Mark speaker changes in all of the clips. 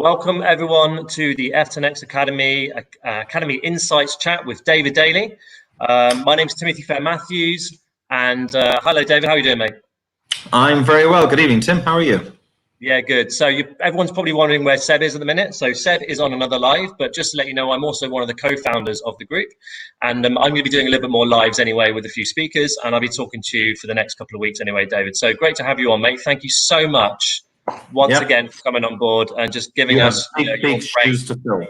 Speaker 1: Welcome everyone to the F10X Academy Insights chat with David Daly. My name is Timothy Fair-Matthews, and hello David, how are you doing, mate?
Speaker 2: I'm very well. Good evening, Tim. How are you?
Speaker 1: Yeah, good. So everyone's probably wondering where Seb is at the minute. So Seb is on another live, but just to let you know, I'm also one of the co-founders of the group, and I'm going to be doing a little bit more lives anyway with a few speakers, and I'll be talking to you for the next couple of weeks anyway, David. So great to have you on, mate. Thank you so much once again for coming on board and just giving us
Speaker 2: big shoes to fill.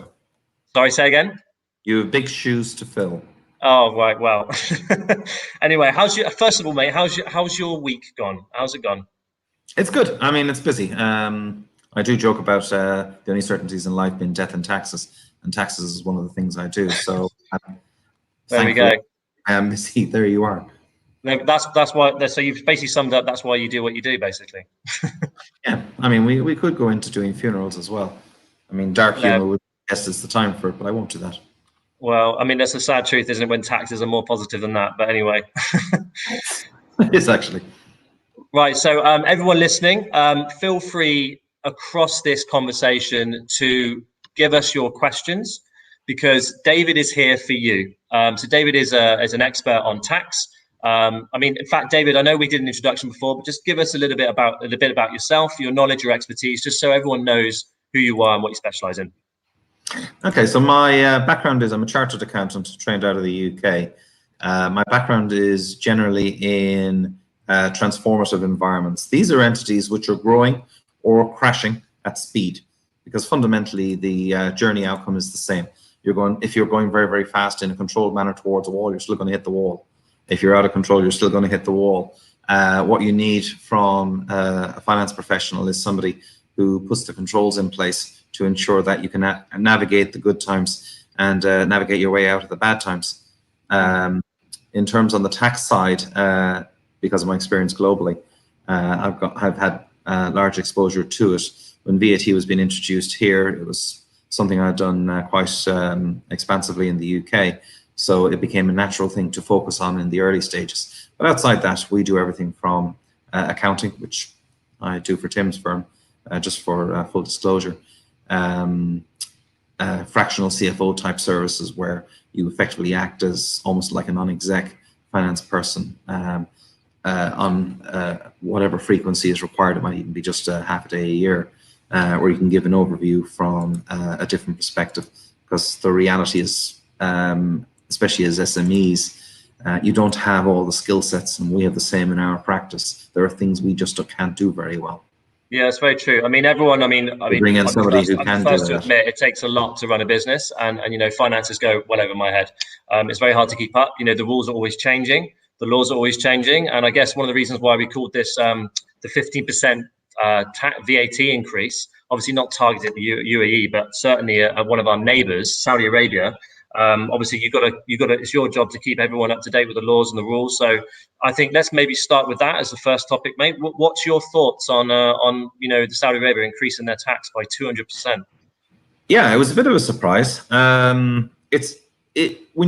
Speaker 1: Sorry, say again?
Speaker 2: You have big shoes to fill.
Speaker 1: Oh, right. Well, anyway, first of all, mate, how's your week gone? How's it gone?
Speaker 2: It's good. I mean, it's busy. I do joke about the only certainties in life being death and taxes is one of the things I do. So
Speaker 1: there we go.
Speaker 2: I am busy. There you are.
Speaker 1: That's why. So you've basically summed up. That's why you do what you do, basically.
Speaker 2: Yeah. I mean, we could go into doing funerals as well. I mean, dark humor would guess it's the time for it, but I won't do that.
Speaker 1: Well, I mean, that's the sad truth, isn't it? When taxes are more positive than that. But anyway.
Speaker 2: It is actually.
Speaker 1: Right, so everyone listening, feel free across this conversation to give us your questions, because David is here for you. So David is an expert on tax. I mean, in fact, David, I know we did an introduction before, but just give us a little bit about yourself, your knowledge, your expertise, just so everyone knows who you are and what you specialize in.
Speaker 2: Okay, so my background is I'm a chartered accountant trained out of the UK. My background is generally in transformative environments. These are entities which are growing or crashing at speed, because fundamentally the journey outcome is the same. If you're going very, very fast in a controlled manner towards a wall, you're still going to hit the wall. If you're out of control, you're still going to hit the wall. What you need from a finance professional is somebody who puts the controls in place to ensure that you can navigate the good times and navigate your way out of the bad times. In terms on the tax side, because of my experience globally, I've had large exposure to it. When VAT was being introduced here, it was something I'd done quite expansively in the UK. So it became a natural thing to focus on in the early stages. But outside that, we do everything from accounting, which I do for Tim's firm, just for full disclosure, fractional CFO type services where you effectively act as almost like a non-exec finance person on whatever frequency is required. It might even be just a half a day a year, where you can give an overview from a different perspective, because the reality is, especially as SMEs, you don't have all the skill sets, and we have the same in our practice. There are things we just can't do very well.
Speaker 1: Yeah, it's very true. I mean, everyone. I mean,
Speaker 2: bring in somebody who can do
Speaker 1: first to admit it takes a lot to run a business, and you know, finances go well over my head. It's very hard to keep up. You know, the rules are always changing, the laws are always changing, and I guess one of the reasons why we called this the 15% VAT increase, obviously not targeted at the UAE, but certainly one of our neighbours, Saudi Arabia. Obviously, you got to. It's your job to keep everyone up to date with the laws and the rules. So, I think let's maybe start with that as the first topic, mate. What's your thoughts on you know, the Saudi Arabia increasing their tax by 200%?
Speaker 2: Yeah, it was a bit of a surprise. When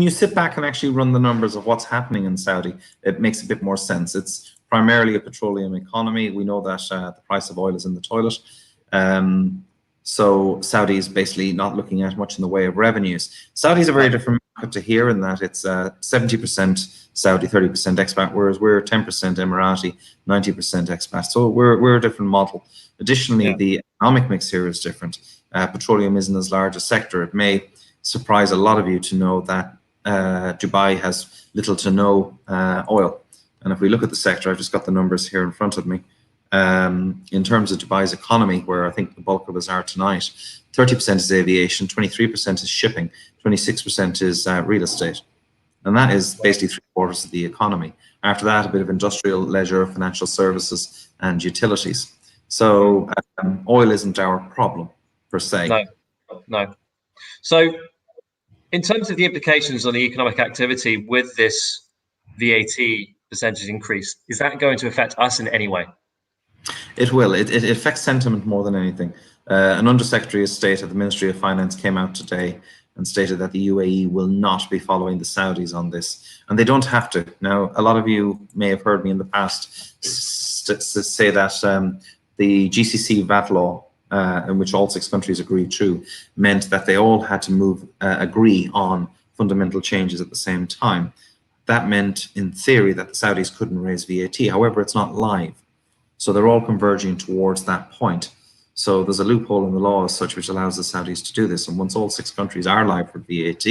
Speaker 2: you sit back and actually run the numbers of what's happening in Saudi, it makes a bit more sense. It's primarily a petroleum economy. We know that the price of oil is in the toilet. So Saudi is basically not looking at much in the way of revenues. Saudi is a very different market to here in that it's 70% Saudi, 30% expat, whereas we're 10% Emirati, 90% expat. So we're a different model. Additionally, the economic mix here is different. Petroleum isn't as large a sector. It may surprise a lot of you to know that Dubai has little to no oil. And if we look at the sector, I've just got the numbers here in front of me. In terms of Dubai's economy, where I think the bulk of us are tonight, 30% is aviation, 23% is shipping, 26% is real estate. And that is basically 3/4 of the economy. After that, a bit of industrial, leisure, financial services, and utilities. So oil isn't our problem, per se.
Speaker 1: No. So in terms of the implications on the economic activity with this VAT percentage increase, is that going to affect us in any way?
Speaker 2: It will. It affects sentiment more than anything. An Undersecretary of State at the Ministry of Finance came out today and stated that the UAE will not be following the Saudis on this. And they don't have to. Now, a lot of you may have heard me in the past say that the GCC VAT law in which all 6 countries agreed to, meant that they all had to agree on fundamental changes at the same time. That meant, in theory, that the Saudis couldn't raise VAT. However, it's not live. So they're all converging towards that point. So there's a loophole in the law as such which allows the Saudis to do this. And once all 6 countries are live for VAT,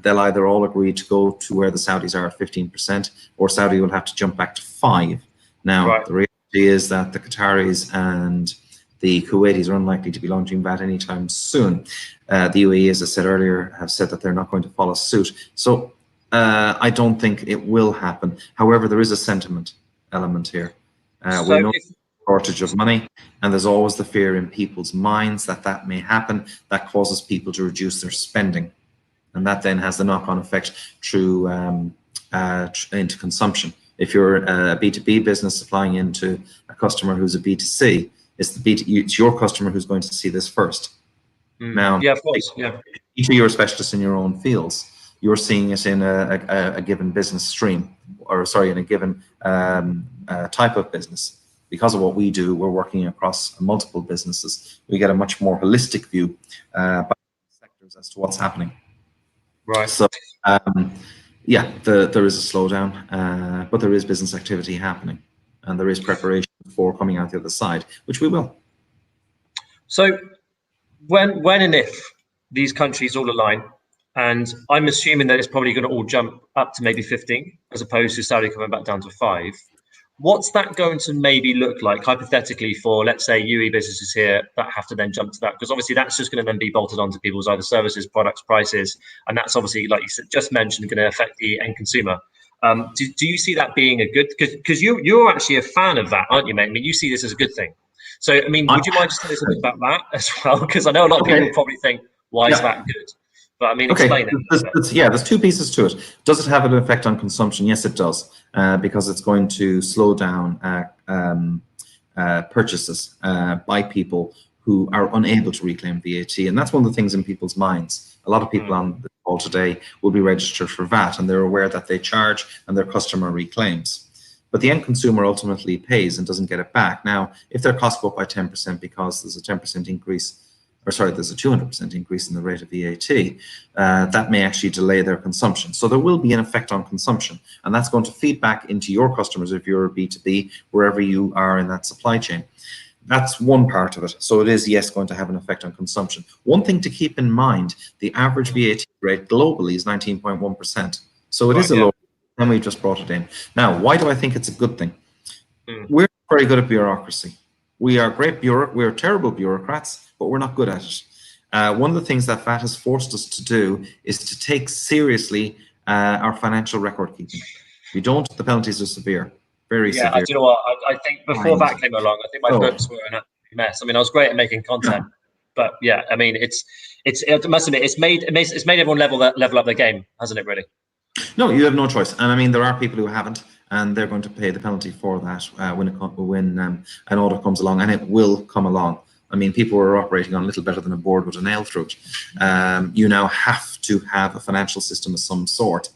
Speaker 2: they'll either all agree to go to where the Saudis are at 15%, or Saudi will have to jump back to 5%. Now, the reality is that the Qataris and the Kuwaitis are unlikely to be launching VAT anytime soon. The UAE, as I said earlier, have said that they're not going to follow suit. So I don't think it will happen. However, there is a sentiment element here. We know shortage of money, and there's always the fear in people's minds that that may happen. That causes people to reduce their spending, and that then has the knock-on effect through into consumption. If you're a B2B business supplying into a customer who's a B2C, it's your customer who's going to see this first. Now,
Speaker 1: yeah, of course,
Speaker 2: each of you are specialists in your own fields. You're seeing it in a given business stream, or sorry, in a given type of business. Because of what we do, we're working across multiple businesses. We get a much more holistic view by sectors as to what's happening.
Speaker 1: Right.
Speaker 2: So, yeah, there is a slowdown, but there is business activity happening, and there is preparation for coming out the other side, which we will.
Speaker 1: So, when and if these countries all align, and I'm assuming that it's probably going to all jump up to maybe 15, as opposed to Saudi coming back down to 5. What's that going to maybe look like, hypothetically, for, let's say, UE businesses here that have to then jump to that? Because obviously that's just going to then be bolted onto people's either services, products, prices, and that's obviously, like you just mentioned, going to affect the end consumer. Do you see that being a good, because you're actually a fan of that, aren't you, mate? I mean, you see this as a good thing. So, I mean, would you mind just telling us a bit about that as well? Because I know a lot of people probably think, why is that good? But I mean, explain it.
Speaker 2: There's 2 pieces to it. Does it have an effect on consumption? Yes, it does, because it's going to slow down purchases by people who are unable to reclaim VAT. And that's one of the things in people's minds. A lot of people on the call today will be registered for VAT, and they're aware that they charge and their customer reclaims. But the end consumer ultimately pays and doesn't get it back. Now, if their costs go up by 10% because there's a 10% increase, or sorry, there's a 200% increase in the rate of VAT, that may actually delay their consumption. So there will be an effect on consumption, and that's going to feed back into your customers if you're a B2B, wherever you are in that supply chain. That's one part of it. So it is, yes, going to have an effect on consumption. One thing to keep in mind, the average VAT rate globally is 19.1%. So it is a low, and we've just brought it in. Now, why do I think it's a good thing? We're very good at bureaucracy. We are we're terrible bureaucrats, but we're not good at it. One of the things that VAT has forced us to do is to take seriously our financial record keeping. If we don't, the penalties are severe, very severe.
Speaker 1: Yeah, do you know what? I think before that came along, I think my books were an absolute mess. I mean, I was great at making content, but yeah, I mean, it must admit, it's made everyone level up their game, hasn't it? Really?
Speaker 2: No, you have no choice, and I mean, there are people who haven't, and they're going to pay the penalty for that when an order comes along, and it will come along. I mean, people are operating on a little better than a board with a nail through it. You now have to have a financial system of some sort,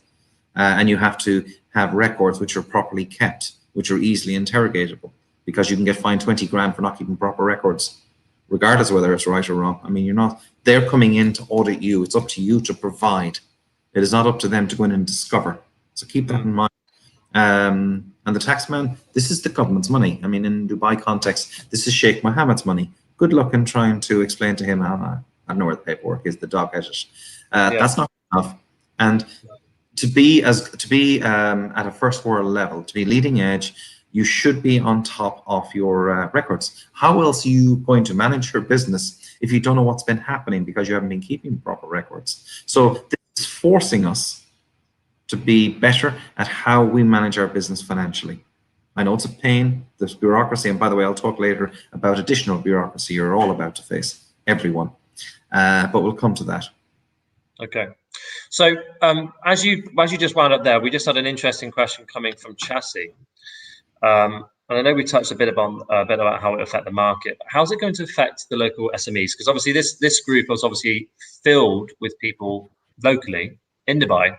Speaker 2: and you have to have records which are properly kept, which are easily interrogatable, because you can get fined 20 grand for not keeping proper records, regardless of whether it's right or wrong. I mean, they're coming in to audit you. It's up to you to provide. It is not up to them to go in and discover. So keep that in mind. And the taxman, this is the government's money. I mean, in Dubai context, this is Sheikh Mohammed's money. Good luck in trying to explain to him, I don't know where the paperwork is, the dog has it. That's not enough. And to be at a first world level, to be leading edge, you should be on top of your records. How else are you going to manage your business if you don't know what's been happening because you haven't been keeping proper records? So this is forcing us to be better at how we manage our business financially. I know it's a pain, there's bureaucracy, and by the way, I'll talk later about additional bureaucracy you're all about to face, everyone. But we'll come to that.
Speaker 1: Okay. So as you just wound up there, we just had an interesting question coming from Chassis. And I know we touched a bit about how it will affect the market. But how's it going to affect the local SMEs? Because obviously this group was obviously filled with people locally in Dubai.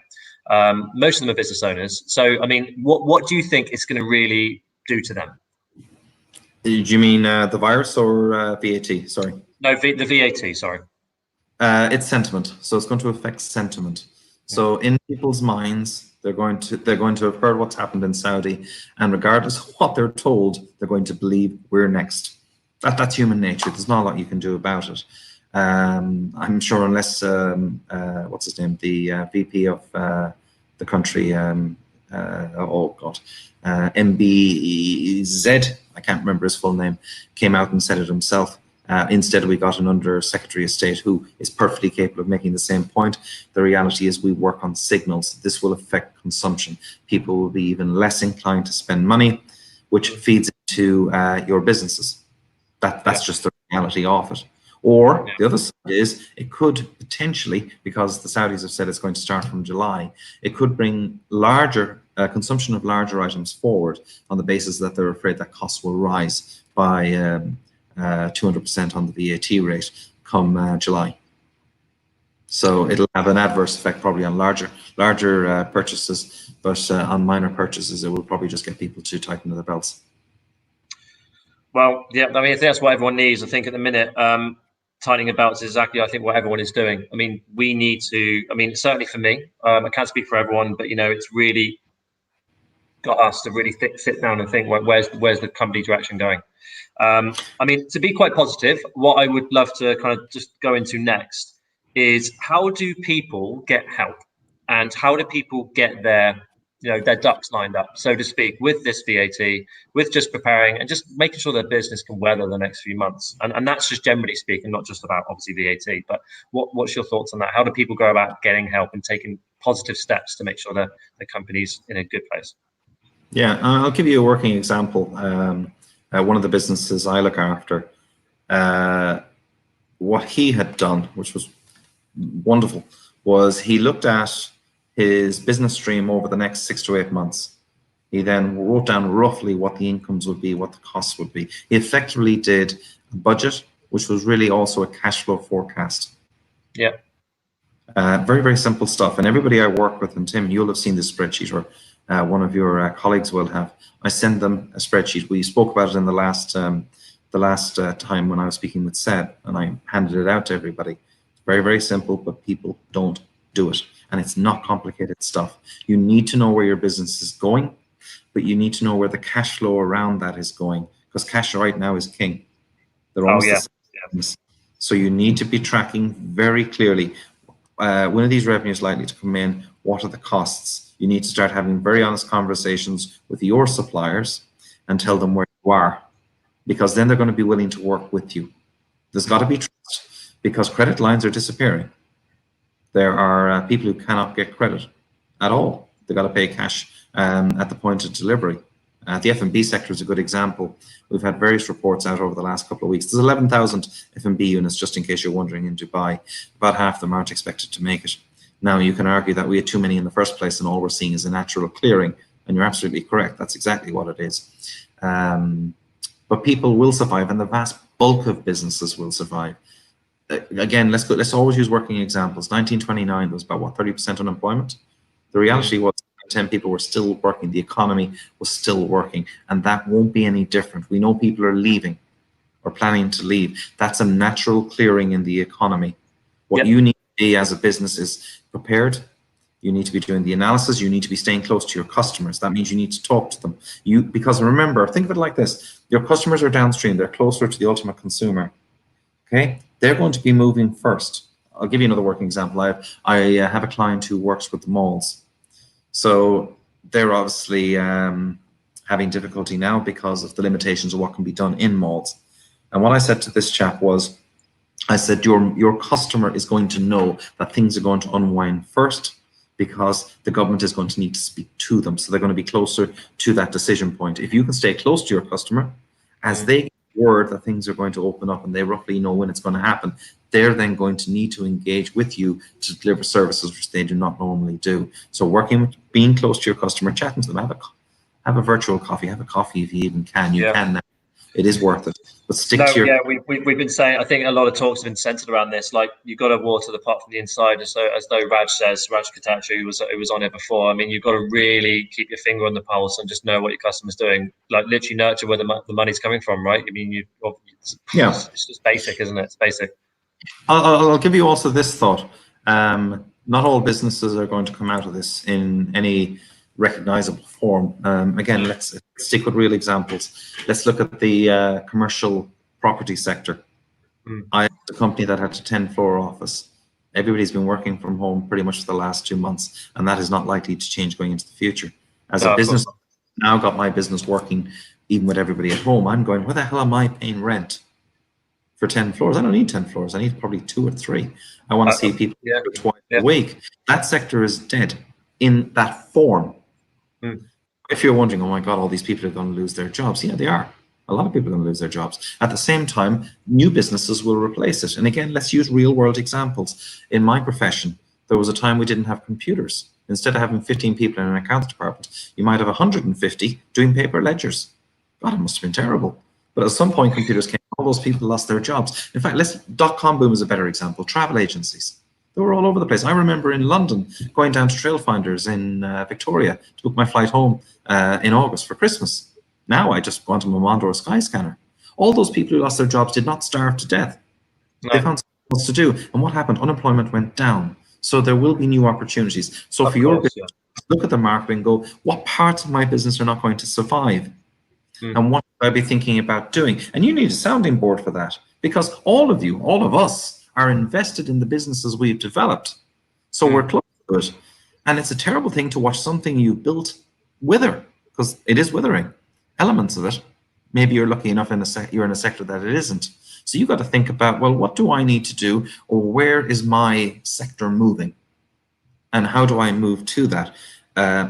Speaker 1: Most of them are business owners. So, I mean, what do you think it's going to really do to them?
Speaker 2: Do you mean the virus or VAT? Sorry.
Speaker 1: No, the VAT. Sorry.
Speaker 2: It's sentiment, so it's going to affect sentiment. So in people's minds, they're going to have heard what's happened in Saudi, and regardless of what they're told, they're going to believe we're next. That's human nature. There's not a lot you can do about it. I'm sure unless what's his name, the VP of the country, oh God, MBZ, I can't remember his full name, came out and said it himself. Instead, we got an Under Secretary of State who is perfectly capable of making the same point. The reality is we work on signals. This will affect consumption. People will be even less inclined to spend money, which feeds into your businesses. That's just the reality of it. Or the other side is it could potentially, because the Saudis have said it's going to start from July, it could bring larger consumption of larger items forward on the basis that they're afraid that costs will rise by 200% on the VAT rate come July. So it'll have an adverse effect probably on larger purchases, but on minor purchases, it will probably just get people to tighten their belts.
Speaker 1: Well, yeah, I mean, I think that's what everyone needs. I think at the minute, tightening the belts is exactly, I think, what everyone is doing. I mean, we need to, I mean, certainly for me, I can't speak for everyone, but, you know, it's really got us to really sit down and think, well, where's the company direction going? I mean, to be quite positive, what I would love to kind of just go into next is how do people get help, and how do people get their ducks lined up, so to speak, with this VAT, with just preparing and just making sure their business can weather the next few months. And that's just generally speaking, not just about obviously VAT, but what's your thoughts on that? How do people go about getting help and taking positive steps to make sure that the company's in a good place?
Speaker 2: Yeah, I'll give you a working example. One of the businesses I look after, what he had done, which was wonderful, was he looked at his business stream over the next 6 to 8 months. He then wrote down roughly what the incomes would be, what the costs would be. He effectively did a budget, which was really also a cash flow forecast.
Speaker 1: Yeah.
Speaker 2: Very, very simple stuff. And everybody I work with, and Tim, you'll have seen this spreadsheet, or one of your colleagues will have. I send them a spreadsheet. We spoke about it in the last time when I was speaking with Seb, and I handed it out to everybody. It's very, very simple, but people don't do it. And it's not complicated stuff. You need to know where your business is going, but you need to know where the cash flow around that is going, because cash right now is king. They're almost the same. So you need to be tracking very clearly. When are these revenues likely to come in? What are the costs? You need to start having very honest conversations with your suppliers and tell them where you are, because then they're going to be willing to work with you. There's got to be trust, because credit lines are disappearing. There are people who cannot get credit at all. They've got to pay cash at the point of delivery. The F&B sector is a good example. We've had various reports out over the last couple of weeks. There's 11,000 F&B units, just in case you're wondering, in Dubai. About half of them aren't expected to make it. Now, you can argue that we had too many in the first place and all we're seeing is a natural clearing, and you're absolutely correct. That's exactly what it is. But people will survive, and the vast bulk of businesses will survive. Again, let's always use working examples. 1929 was about, what, 30% unemployment? The reality was 10 people were still working. The economy was still working, and that won't be any different. We know people are leaving or planning to leave. That's a natural clearing in the economy. What you need to be as a business is prepared. You need to be doing the analysis. You need to be staying close to your customers. That means you need to talk to them. Because remember, think of it like this. Your customers are downstream. They're closer to the ultimate consumer. Okay? They're going to be moving first. I'll give you another working example. I have a client who works with the malls. So they're obviously having difficulty now because of the limitations of what can be done in malls. And what I said to this chap was, I said, your customer is going to know that things are going to unwind first, because the government is going to need to speak to them. So they're going to be closer to that decision point. If you can stay close to your customer, as they get word that things are going to open up and they roughly know when it's going to happen, they're then going to need to engage with you to deliver services which they do not normally do. So being close to your customer, chatting to them, have a virtual coffee, have a coffee if you even can. You can now. It is worth it. But stick
Speaker 1: No,
Speaker 2: to your...
Speaker 1: yeah, we've been saying. I think a lot of talks have been centered around this. Like, you've got to water the pot from the inside, as though Raj says, Raj Katachu, who was on it before. I mean, you've got to really keep your finger on the pulse and just know what your customer's doing. Like, literally nurture where the money's coming from, right? I mean, it's just basic, isn't it? It's basic.
Speaker 2: I'll give you also this thought. Not all businesses are going to come out of this in any recognizable form. Again, let's stick with real examples. Let's look at the commercial property sector. I have a company that had a 10-floor office. Everybody's been working from home pretty much for the last 2 months, and that is not likely to change going into the future. As a business, now got my business working, even with everybody at home, I'm going, where the hell am I paying rent for 10 floors? I don't need 10 floors. I need probably 2 or 3. I want to see people twice a week. That sector is dead in that form. If you're wondering, oh my God, all these people are going to lose their jobs. Yeah, they are. A lot of people are going to lose their jobs. At the same time, new businesses will replace it. And again, let's use real world examples. In my profession, there was a time we didn't have computers. Instead of having 15 people in an accounts department, you might have 150 doing paper ledgers. God, it must have been terrible. But at some point, computers came, all those people lost their jobs. In fact, dot-com boom is a better example. Travel agencies. They were all over the place. I remember in London going down to Trailfinders in Victoria to book my flight home in August for Christmas. Now I just go onto Momondo or Skyscanner. All those people who lost their jobs did not starve to death. No. They found something else to do. And what happened? Unemployment went down. So there will be new opportunities. So for your business, look at the market and go, what parts of my business are not going to survive? And what should I be thinking about doing? And you need a sounding board for that, because all of you, all of us, are invested in the businesses we've developed. So we're close to it. And it's a terrible thing to watch something you built wither, because it is withering. Elements of it, maybe you're lucky enough you're in a sector that it isn't. So you've got to think about, well, what do I need to do, or where is my sector moving? And how do I move to that?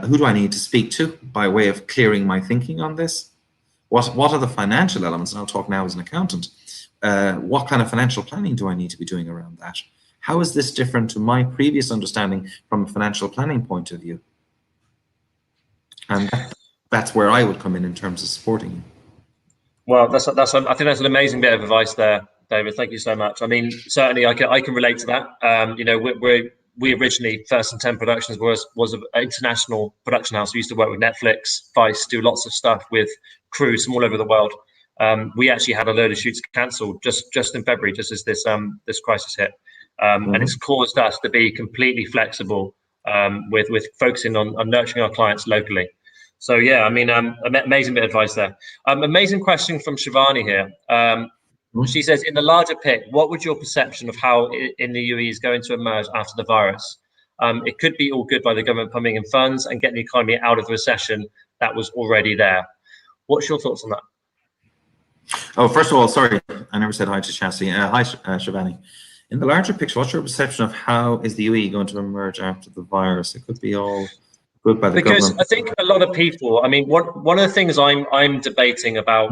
Speaker 2: Who do I need to speak to by way of clearing my thinking on this? What are the financial elements? And I'll talk now as an accountant. What kind of financial planning do I need to be doing around that? How is this different to my previous understanding from a financial planning point of view? And that's where I would come in terms of supporting you.
Speaker 1: Well, I think that's an amazing bit of advice there, David. Thank you so much. I mean, certainly I can relate to that. You know, we originally, First and 10 Productions was an international production house. We used to work with Netflix, Vice, do lots of stuff with crews from all over the world. We actually had a load of shoots cancelled just in February, just as this crisis hit, and it's caused us to be completely flexible with focusing on nurturing our clients locally. So yeah, I mean, amazing bit of advice there. Amazing question from Shivani here. She says, in the larger pic, what would your perception of how in the UAE is going to emerge after the virus? It could be all good by the government pumping in funds and getting the economy out of the recession that was already there. What's your thoughts on that?
Speaker 2: Oh, first of all, sorry, I never said hi to Chassie. Hi, Shivani. In the larger picture, what's your perception of how is the UAE going to emerge after the virus? It could be all good by the government.
Speaker 1: Because I think a lot of people, I mean, one of the things I'm debating about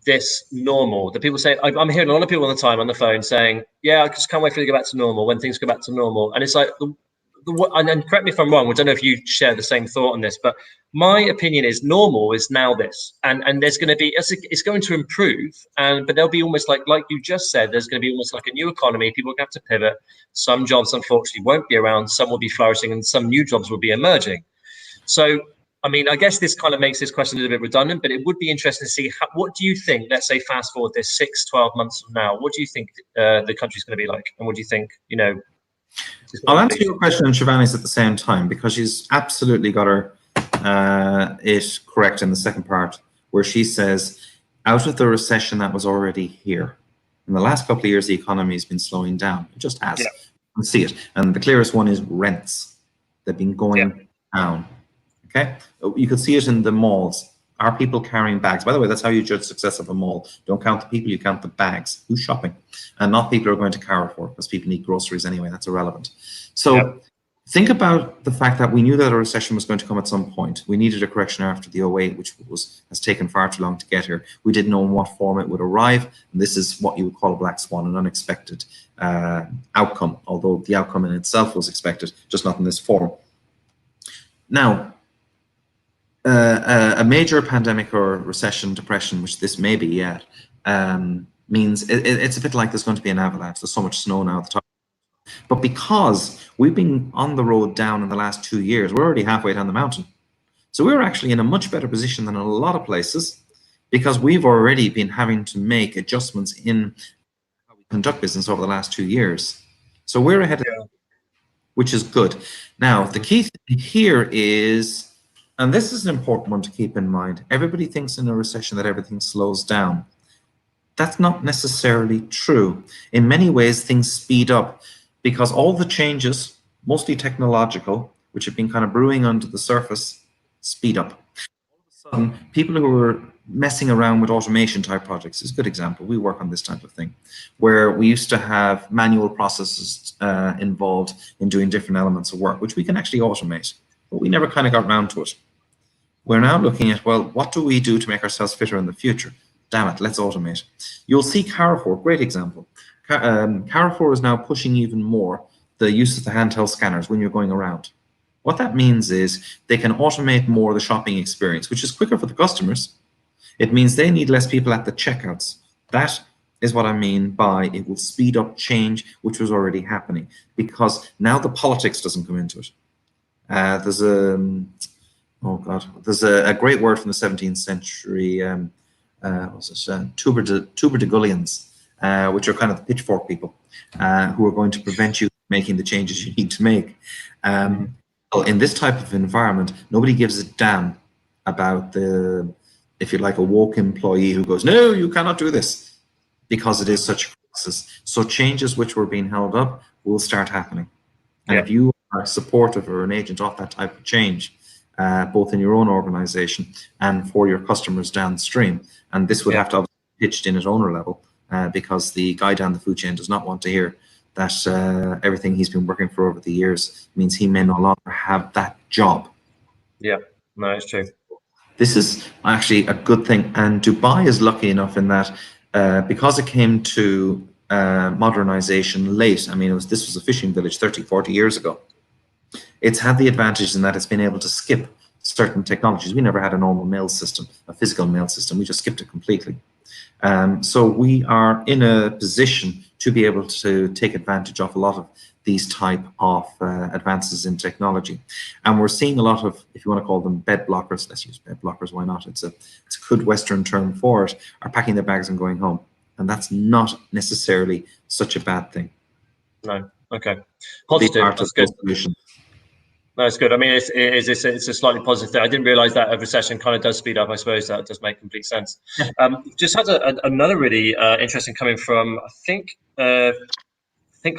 Speaker 1: this normal, that people say, I'm hearing a lot of people all the time on the phone saying, yeah, I just can't wait for it to go back to normal, when things go back to normal. And it's like, and correct me if I'm wrong, I don't know if you share the same thought on this, but my opinion is normal is now this, and there's going to be, it's going to improve, but there'll be almost like you just said, there's going to be almost like a new economy. People are going to have to pivot. Some jobs unfortunately won't be around, some will be flourishing, and some new jobs will be emerging. So I mean, I guess this kind of makes this question a little bit redundant, but it would be interesting to see what do you think, let's say fast forward this 6-12 months from now, what do you think the country's going to be like? And what do you think, you know?
Speaker 2: I'll answer your question and Shivani's at the same time, because she's absolutely got her it correct in the second part, where she says, out of the recession that was already here, in the last couple of years, the economy has been slowing down. It just has. Yeah. You can see it. And the clearest one is rents. They've been going down. Okay, you can see it in the malls. Are people carrying bags? By the way, that's how you judge success of a mall. Don't count the people, you count the bags. Who's shopping? And not people who are going to Carrefour, because people need groceries anyway. That's irrelevant. So think about the fact that we knew that a recession was going to come at some point. We needed a correction after the 08, which has taken far too long to get here. We didn't know in what form it would arrive. And this is what you would call a black swan, an unexpected outcome, although the outcome in itself was expected, just not in this form. Now, a major pandemic or recession, depression, which this may be yet, means it's a bit like there's going to be an avalanche. There's so much snow now at the top. But because we've been on the road down in the last 2 years, we're already halfway down the mountain. So we're actually in a much better position than a lot of places because we've already been having to make adjustments in how we conduct business over the last 2 years. So we're ahead of which is good. Now, the key thing here is, and this is an important one to keep in mind, everybody thinks in a recession that everything slows down. That's not necessarily true. In many ways, things speed up because all the changes, mostly technological, which have been kind of brewing under the surface, speed up. All of a sudden, people who are messing around with automation type projects is a good example. We work on this type of thing, where we used to have manual processes involved in doing different elements of work, which we can actually automate, but we never kind of got around to it. We're now looking at, well, what do we do to make ourselves fitter in the future? Damn it, let's automate. You'll see Carrefour, great example. Carrefour is now pushing even more the use of the handheld scanners when you're going around. What that means is they can automate more the shopping experience, which is quicker for the customers. It means they need less people at the checkouts. That is what I mean by it will speed up change, which was already happening, because now the politics doesn't come into it. There's a great word from the 17th century, tuber de gullions, which are kind of the pitchfork people who are going to prevent you making the changes you need to make. So in this type of environment, nobody gives a damn about the, if you like, a woke employee who goes, no, you cannot do this, because it is such a crisis. So changes which were being held up will start happening. And if you are supportive or an agent of that type of change, both in your own organization and for your customers downstream, and this would have to be pitched in at owner level, because the guy down the food chain does not want to hear that everything he's been working for over the years means he may no longer have that job.
Speaker 1: Yeah, no, it's true.
Speaker 2: This is actually a good thing, and Dubai is lucky enough in that because it came to modernization late. I mean, this was a fishing village 30, 40 years ago. It's had the advantage in that it's been able to skip certain technologies. We never had a normal mail system, a physical mail system. We just skipped it completely. So we are in a position to be able to take advantage of a lot of these type of advances in technology. And we're seeing a lot of, if you want to call them bed blockers, let's use bed blockers, why not? It's a good Western term for it, are packing their bags and going home. And that's not necessarily such a bad thing.
Speaker 1: No, okay. Positive, that's good. No, it's good. I mean, it's a slightly positive thing. I didn't realize that a recession kind of does speed up. I suppose that does make complete sense. Just had another really interesting coming from, I think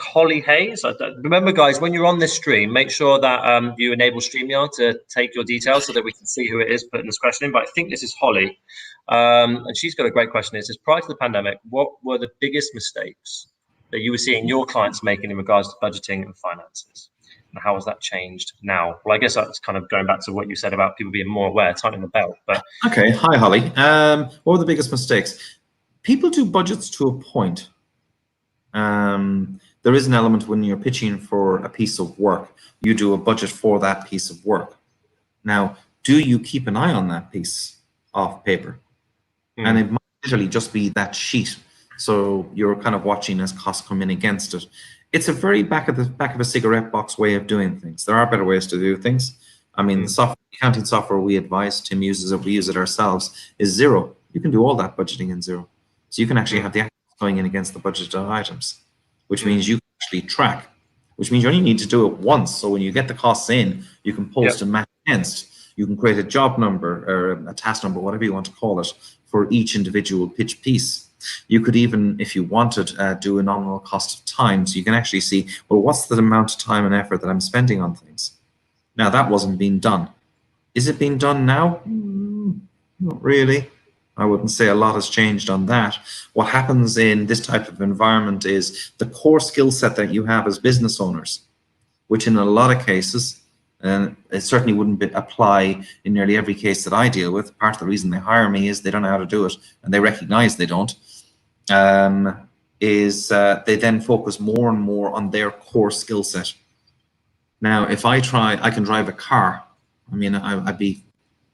Speaker 1: Holly Hayes. Remember, guys, when you're on this stream, make sure that you enable StreamYard to take your details so that we can see who it is putting this question in. But I think this is Holly, and she's got a great question. It says, prior to the pandemic, what were the biggest mistakes that you were seeing your clients making in regards to budgeting and finances? And how has that changed now? Well, I guess that's kind of going back to what you said about people being more aware, tightening the belt. But
Speaker 2: okay, hi Holly. What were the biggest mistakes? People do budgets to a point. There is an element when you're pitching for a piece of work, you do a budget for that piece of work. Now, do you keep an eye on that piece of paper? And it might literally just be that sheet. So you're kind of watching as costs come in against it. It's a very back of a cigarette box way of doing things. There are better ways to do things. I mean, the accounting software we advise, Tim uses it, we use it ourselves, is Xero. You can do all that budgeting in Xero. So you can actually have the actions going in against the budgeted items, which means you can actually track, which means you only need to do it once. So when you get the costs in, you can post and match against. You can create a job number or a task number, whatever you want to call it, for each individual pitch piece. You could even, if you wanted, do a nominal cost of time. So you can actually see, well, what's the amount of time and effort that I'm spending on things? Now, that wasn't being done. Is it being done now? Not really. I wouldn't say a lot has changed on that. What happens in this type of environment is the core skill set that you have as business owners, which in a lot of cases, and it certainly wouldn't apply in nearly every case that I deal with. Part of the reason they hire me is they don't know how to do it, and they recognize they don't, they then focus more and more on their core skill set. Now, if I can drive a car, I mean, I'd be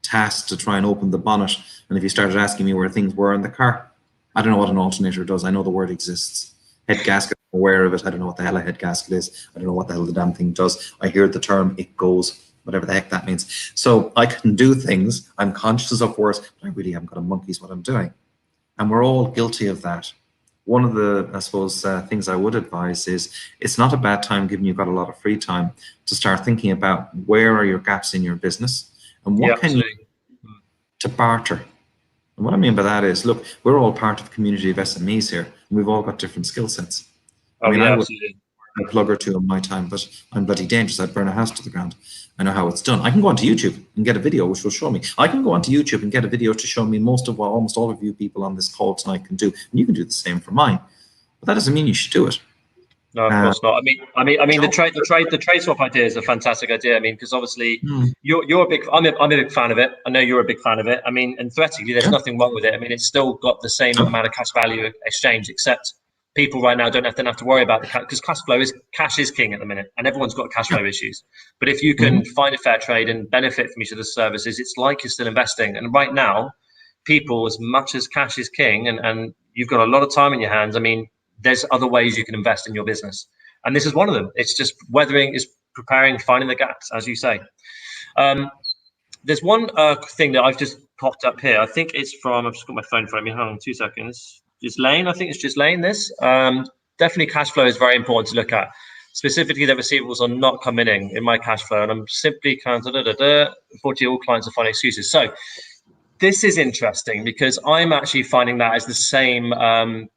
Speaker 2: tasked to try and open the bonnet, and if you started asking me where things were in the car, I don't know what an alternator does. I know the word exists. Head gasket, I'm aware of it. I don't know what the hell a head gasket is. I don't know what the hell the damn thing does. I hear the term, it goes, whatever the heck that means. So I can do things. I'm conscious of words, but I really haven't got a monkey's what I'm doing. And we're all guilty of that. One of the, I suppose, things I would advise is it's not a bad time, given you've got a lot of free time, to start thinking about where are your gaps in your business and what can you do to barter. And what I mean by that is, look, we're all part of a community of SMEs here, and we've all got different skill sets. I mean, I would a plug or two in my time, but I'm bloody dangerous. I'd burn a house to the ground. I know how it's done. I can go onto YouTube and get a video which will show me. I can go onto YouTube and get a video to show me most of what almost all of you people on this call tonight can do, and you can do the same for mine. But that doesn't mean you should do it.
Speaker 1: No, of course not. I mean, the trade swap idea is a fantastic idea. I mean, because obviously you're a big. I'm a big fan of it. I know you're a big fan of it. I mean, and theoretically, there's nothing wrong with it. I mean, it's still got the same amount of cash value exchange, except people right now don't have to worry about the cash, because cash is king at the minute, and everyone's got cash flow issues. But if you can find a fair trade and benefit from each of the services, it's like you're still investing. And right now, people, as much as cash is king, and you've got a lot of time in your hands. I mean, there's other ways you can invest in your business, and this is one of them. It's just preparing, finding the gaps, as you say. There's one thing that I've just popped up here. I think it's from, I've just got my phone in front of me. Hold on 2 seconds. Lane, I think it's Lane. This definitely cash flow is very important to look at. Specifically, the receivables are not coming in my cash flow, and I'm simply kind of unfortunately all clients are finding excuses. So this is interesting because I'm actually finding that as the same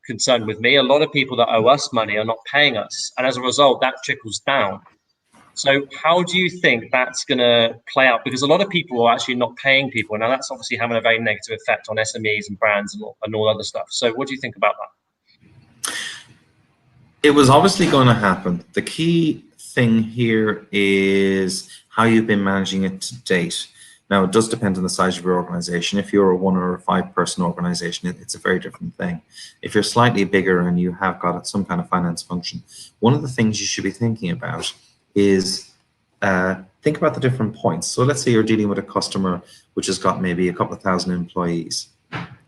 Speaker 1: concern with me. A lot of people that owe us money are not paying us, and as a result, that trickles down. So how do you think that's going to play out? Because a lot of people are actually not paying people. Now, that's obviously having a very negative effect on SMEs and brands and all other stuff. So what do you think about that?
Speaker 2: It was obviously going to happen. The key thing here is how you've been managing it to date. Now, it does depend on the size of your organization. If you're a 1 or a 5 person organization, it's a very different thing. If you're slightly bigger and you have got some kind of finance function, one of the things you should be thinking about is think about the different points. So let's say you're dealing with a customer which has got maybe a couple of thousand employees.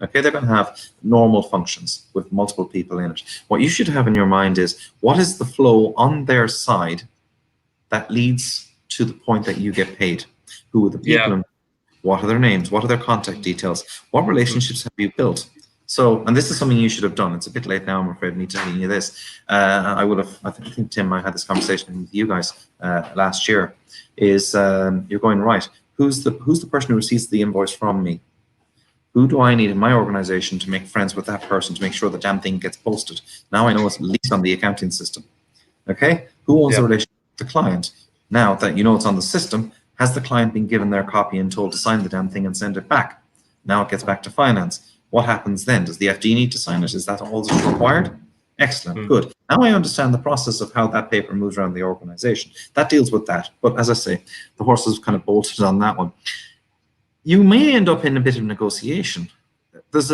Speaker 2: Okay, they're going to have normal functions with multiple people in it. What you should have in your mind is, what is the flow on their side that leads to the point that you get paid? Who are the people? What are their names? What are their contact details? What relationships have you built? So, and this is something you should have done. It's a bit late now, I'm afraid, me telling you this. I think, Tim, I had this conversation with you guys last year, is you're going, right, who's the person who receives the invoice from me? Who do I need in my organization to make friends with that person to make sure the damn thing gets posted? Now I know it's at least on the accounting system. Okay? Who owns the relationship with the client? Now that you know it's on the system, has the client been given their copy and told to sign the damn thing and send it back? Now it gets back to finance. What happens then? Does the FD need to sign it? Is that all that's required? Excellent, good. Now I understand the process of how that paper moves around the organization. That deals with that. But as I say, the horse is kind of bolted on that one. You may end up in a bit of negotiation. There's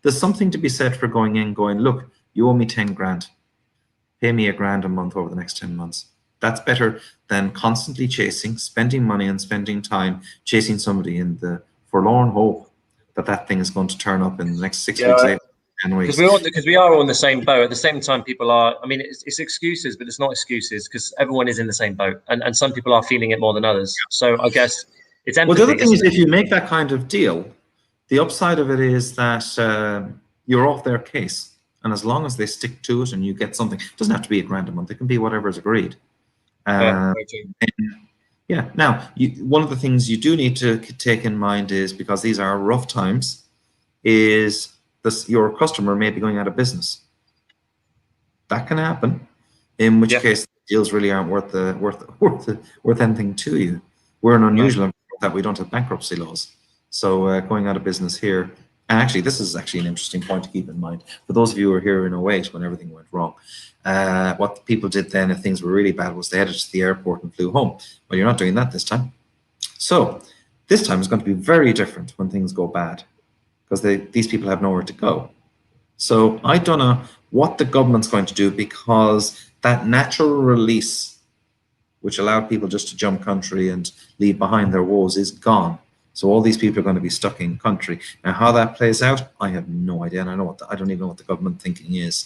Speaker 2: something to be said for going in, going, look, you owe me 10 grand. Pay me $1,000 a month over the next 10 months. That's better than constantly chasing, spending money and spending time chasing somebody in the forlorn hope that that thing is going to turn up in the next 6 weeks, 8, 10 weeks.
Speaker 1: Because we are all in the same boat. At the same time, people are, I mean, it's excuses, but it's not excuses, because everyone is in the same boat. And some people are feeling it more than others. So I guess it's empathy.
Speaker 2: Well, the other thing is, if you make that kind of deal, the upside of it is that you're off their case. And as long as they stick to it and you get something, it doesn't have to be $1,000 a month. It can be whatever is agreed. Yeah. Now, one of the things you do need to take in mind is, because these are rough times, is your customer may be going out of business. That can happen. In which case, deals really aren't worth anything to you. We're an unusual that we don't have bankruptcy laws. So going out of business here. And actually, this is actually an interesting point to keep in mind. For those of you who were here in 2008 when everything went wrong, what people did then if things were really bad was they headed to the airport and flew home. Well, you're not doing that this time. So this time is going to be very different when things go bad, because these people have nowhere to go. So I don't know what the government's going to do, because that natural release, which allowed people just to jump country and leave behind their woes, is gone. So all these people are going to be stuck in country. Now, how that plays out, I have no idea, and I don't even know what the government thinking is.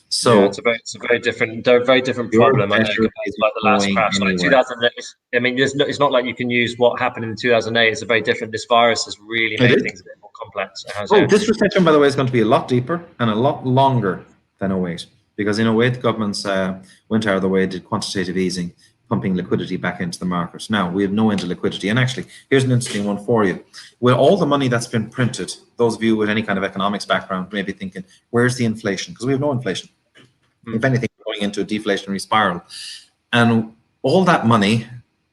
Speaker 2: So
Speaker 1: yeah, it's a very different
Speaker 2: your
Speaker 1: problem. I know
Speaker 2: better
Speaker 1: compared to
Speaker 2: isn't
Speaker 1: like the last
Speaker 2: going
Speaker 1: crash, like
Speaker 2: anywhere.
Speaker 1: 2008. I mean, it's not like you can use what happened in 2008. It's a very different. This virus has really
Speaker 2: It
Speaker 1: made
Speaker 2: is.
Speaker 1: things a bit more complex. It has,
Speaker 2: Oh,
Speaker 1: yeah.
Speaker 2: this recession, by the way, is going to be a lot deeper and a lot longer than '08, because in '08 the governments went out of the way, did quantitative easing, pumping liquidity back into the market. Now we have no end of liquidity, and actually, here's an interesting one for you. With all the money that's been printed, those of you with any kind of economics background may be thinking, where's the inflation? Because we have no inflation. If anything, we're going into a deflationary spiral. And all that money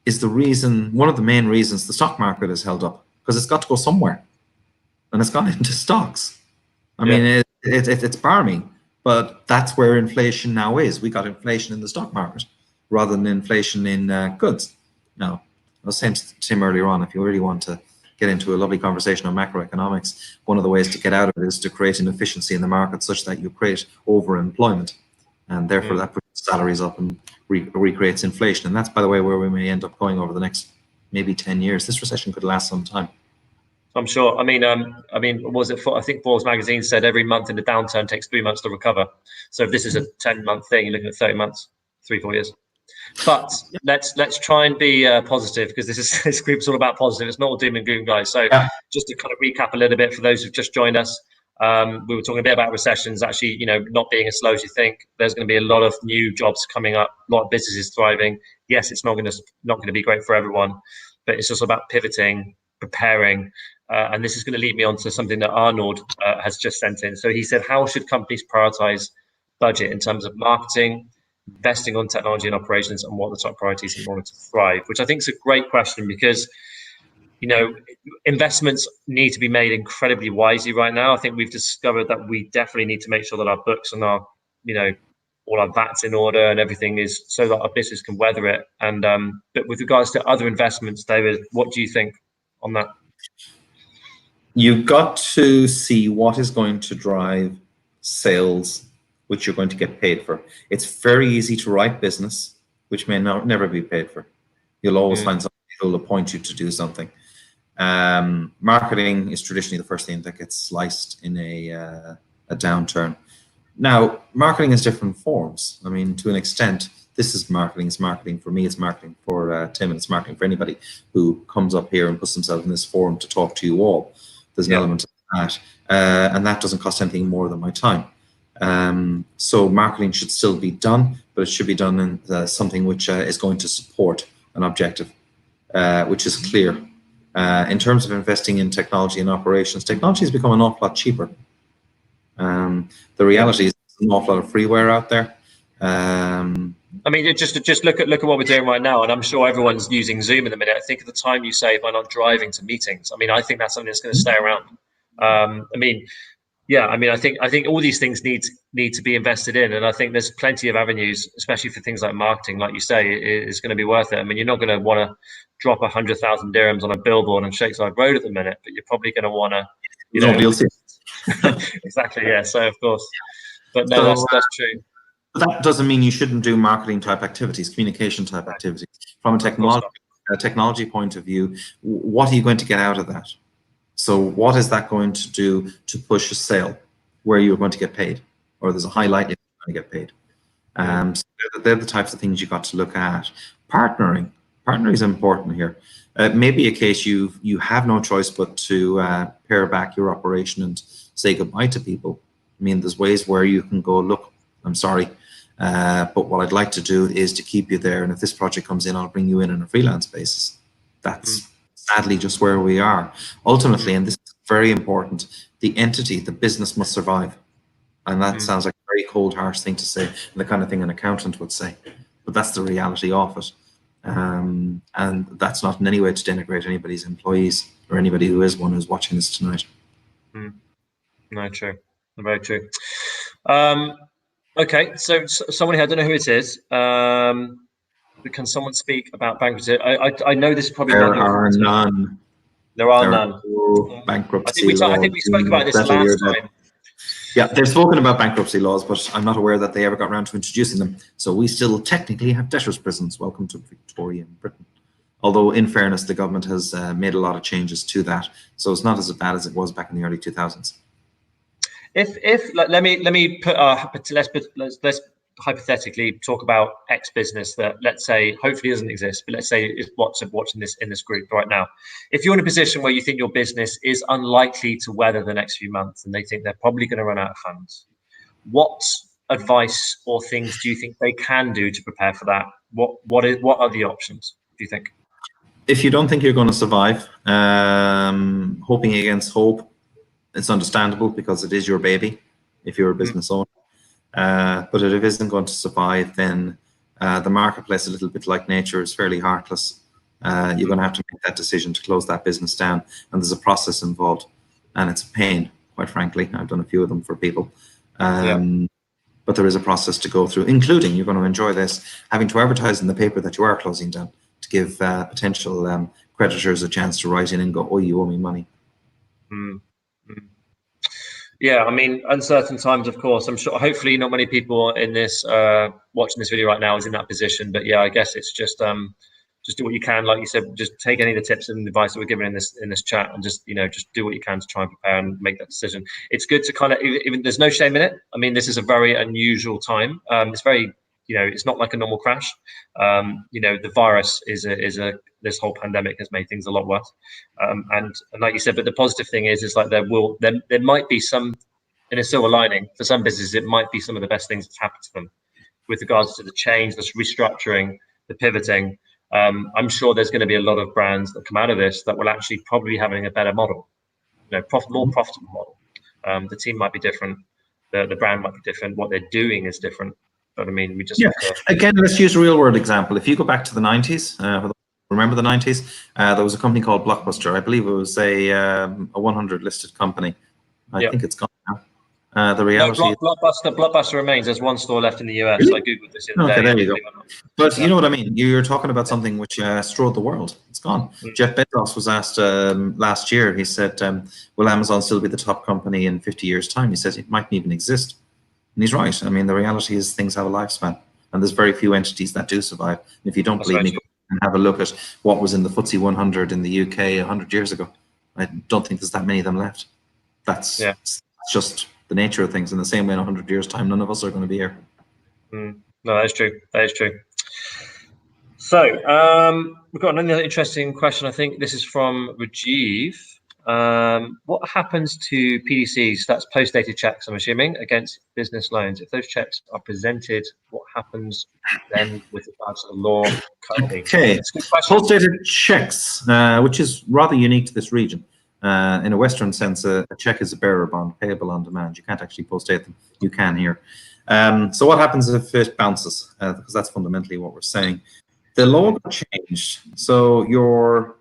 Speaker 2: is the reason, one of the main reasons the stock market is held up, because it's got to go somewhere. And it's gone into stocks. I mean, it's barmy, but that's where inflation now is. We got inflation in the stock market rather than inflation in goods. Now, I was saying to Tim earlier on, if you really want to get into a lovely conversation on macroeconomics, one of the ways to get out of it is to create an efficiency in the market such that you create overemployment. And therefore that puts salaries up and recreates inflation. And that's, by the way, where we may end up going over the next maybe 10 years. This recession could last some time.
Speaker 1: I'm sure. I mean, was it? I think Forbes magazine said every month in the downturn takes 3 months to recover. So if this is a 10-month thing, you're looking at 30 months, 3-4 years. But let's try and be positive, because this group's all about positive. It's not all doom and gloom, guys. So just to kind of recap a little bit for those who've just joined us, we were talking a bit about recessions. Actually, not being as slow as you think. There's going to be a lot of new jobs coming up, a lot of businesses thriving. Yes, it's not going to be great for everyone, but it's just about pivoting, preparing. And this is going to lead me on to something that Arnold has just sent in. So he said, how should companies prioritize budget in terms of marketing, investing on technology and operations, and what are the top priorities in order to thrive? Which I think is a great question, because investments need to be made incredibly wisely right now. I think we've discovered that we definitely need to make sure that our books and our, all our VAT's in order and everything is, so that our business can weather it. And but with regards to other investments, David, what do you think on that?
Speaker 2: You've got to see what is going to drive sales, which you're going to get paid for. It's very easy to write business, which may never be paid for. You'll always find somebody who will appoint you to do something. Marketing is traditionally the first thing that gets sliced in a downturn. Now, marketing has different forms. I mean, to an extent, this is marketing. It's marketing for me. It's marketing for Tim, and it's marketing for anybody who comes up here and puts themselves in this forum to talk to you all. There's an element of that, and that doesn't cost anything more than my time. So marketing should still be done, but it should be done in something which is going to support an objective, which is clear. In terms of investing in technology and operations, technology has become an awful lot cheaper. The reality is there's an awful lot of freeware out there.
Speaker 1: I mean, just look at what we're doing right now, and I'm sure everyone's using Zoom in a minute. I think of the time you save by not driving to meetings. I mean, I think that's something that's going to stay around. I think all these things need to be invested in, and I think there's plenty of avenues, especially for things like marketing, like you say, is going to be worth it. I mean, you're not going to want to drop 100,000 dirhams on a billboard on Shakeside Road at the minute, but you're probably going to want to,
Speaker 2: Nobody will see it.
Speaker 1: Exactly, yeah. So of course, but no, that's true.
Speaker 2: But that doesn't mean you shouldn't do marketing type activities, communication type activities. From a technology point of view, what are you going to get out of that? So what is that going to do to push a sale where you're going to get paid, or there's a high likelihood you're going to get paid? So they're the types of things you got to look at. Partnering is important here. Maybe a case you have no choice but to pare back your operation and say goodbye to people. I mean, there's ways where you can go, look, I'm sorry, but what I'd like to do is to keep you there, and if this project comes in, I'll bring you in on a freelance basis. That's sadly just where we are. Ultimately, and this is very important, the entity, the business must survive. And that sounds like a very cold, harsh thing to say, and the kind of thing an accountant would say, but that's the reality of it. And that's not in any way to denigrate anybody's employees or anybody who is one who's watching this tonight.
Speaker 1: No, true. Very true. Okay, so someone here, I don't know who it is. Can someone speak about bankruptcy? I know this is probably
Speaker 2: There are none.
Speaker 1: There are none.
Speaker 2: No bankruptcy laws.
Speaker 1: I think we spoke about this last time.
Speaker 2: Yeah, they've spoken about bankruptcy laws, but I'm not aware that they ever got around to introducing them. So we still technically have debtors' prisons. Welcome to Victorian Britain. Although, in fairness, the government has made a lot of changes to that, so it's not as bad as it was back in the early 2000s.
Speaker 1: If let me put let's hypothetically talk about X business that, let's say, hopefully doesn't exist, but let's say is watching this in this group right now. If you're in a position where you think your business is unlikely to weather the next few months and they think they're probably going to run out of funds, what advice or things do you think they can do to prepare for that? What are the options, do you think?
Speaker 2: If you don't think you're going to survive, hoping against hope, it's understandable because it is your baby if you're a business owner. But if it isn't going to survive, then the marketplace, a little bit like nature, is fairly heartless. You're going to have to make that decision to close that business down, and there's a process involved, and it's a pain, quite frankly. I've done a few of them for people. But there is a process to go through, including, you're going to enjoy this, having to advertise in the paper that you are closing down to give potential creditors a chance to write in and go, oh, you owe me money.
Speaker 1: Yeah, I mean, uncertain times, of course. I'm sure, hopefully not many people in this watching this video right now is in that position. But yeah, I guess it's just do what you can. Like you said, just take any of the tips and advice that we're given in this chat, and just do what you can to try and prepare and make that decision. It's good to kind of, even there's no shame in it. I mean, this is a very unusual time. It's very, it's not like a normal crash. The virus is this whole pandemic has made things a lot worse. And like you said, but the positive thing is like there might be some, in a silver lining for some businesses, it might be some of the best things that's happened to them with regards to the change, the restructuring, the pivoting. I'm sure there's going to be a lot of brands that come out of this that will actually probably be having a better model, more profitable model. The team might be different, the brand might be different, what they're doing is different. But I mean, we just
Speaker 2: again, let's use a real world example. If you go back to the 90s, remember the 90s? There was a company called Blockbuster. I believe it was a 100 listed company. I think it's gone now. The reality
Speaker 1: Blockbuster remains. There's one store left in the US. Really? I googled this the other day.
Speaker 2: There you go. But you know what I mean. You're talking about something which strode the world. It's gone. Jeff Bezos was asked last year. He said, "Will Amazon still be the top company in 50 years' time?" He said it mightn't even exist, and he's right. I mean, the reality is things have a lifespan, and there's very few entities that do survive. And if you don't believe me, go and have a look at what was in the FTSE 100 in the UK 100 years ago. I don't think there's that many of them left. That's just the nature of things. In the same way, in 100 years' time, none of us are going to be here.
Speaker 1: No, that is true. That is true. So we've got another interesting question. I think this is from Rajiv. What happens to PDCs, that's post-dated checks, I'm assuming, against business loans? If those checks are presented, what happens then with regards to the law currently?
Speaker 2: Okay, post-dated checks, which is rather unique to this region. In a Western sense, a check is a bearer bond, payable on demand. You can't actually post-date them. You can here. So what happens if it bounces? Because that's fundamentally what we're saying. The law got changed. So your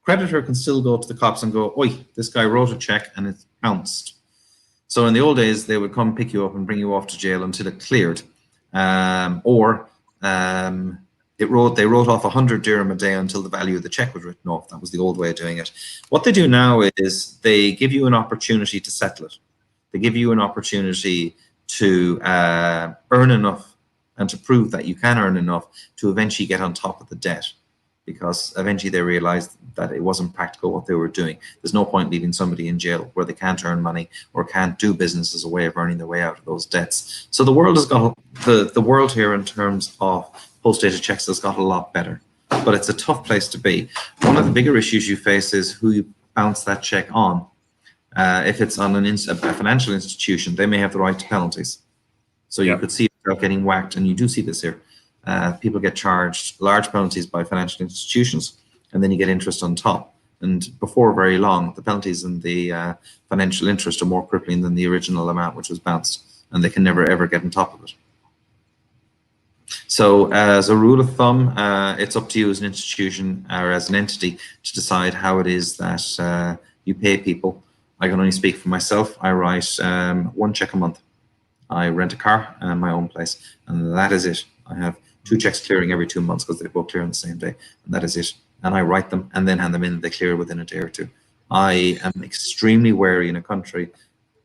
Speaker 2: creditor can still go to the cops and go, oi, this guy wrote a check and it's bounced. So in the old days, they would come pick you up and bring you off to jail until it cleared. They wrote off 100 dirham a day until the value of the check was written off. That was the old way of doing it. What they do now is they give you an opportunity to settle it. They give you an opportunity to earn enough and to prove that you can earn enough to eventually get on top of the debt, because eventually they realized that it wasn't practical what they were doing. There's no point leaving somebody in jail where they can't earn money or can't do business as a way of earning their way out of those debts. So the world has got, the world here in terms of post-dated checks has got a lot better, but it's a tough place to be. One of the bigger issues you face is who you bounce that check on. If it's on a financial institution, they may have the right to penalties. So you could see yourself getting whacked, and you do see this here. People get charged large penalties by financial institutions, and then you get interest on top. And before very long, the penalties and the financial interest are more crippling than the original amount which was bounced, and they can never ever get on top of it. So as a rule of thumb, it's up to you as an institution or as an entity to decide how it is that you pay people. I can only speak for myself. I write one check a month. I rent a car and my own place, and that is it. I have 2 checks clearing every 2 months because they both clear on the same day, and that is it. And I write them and then hand them in. They clear within a day or 2. I am extremely wary in a country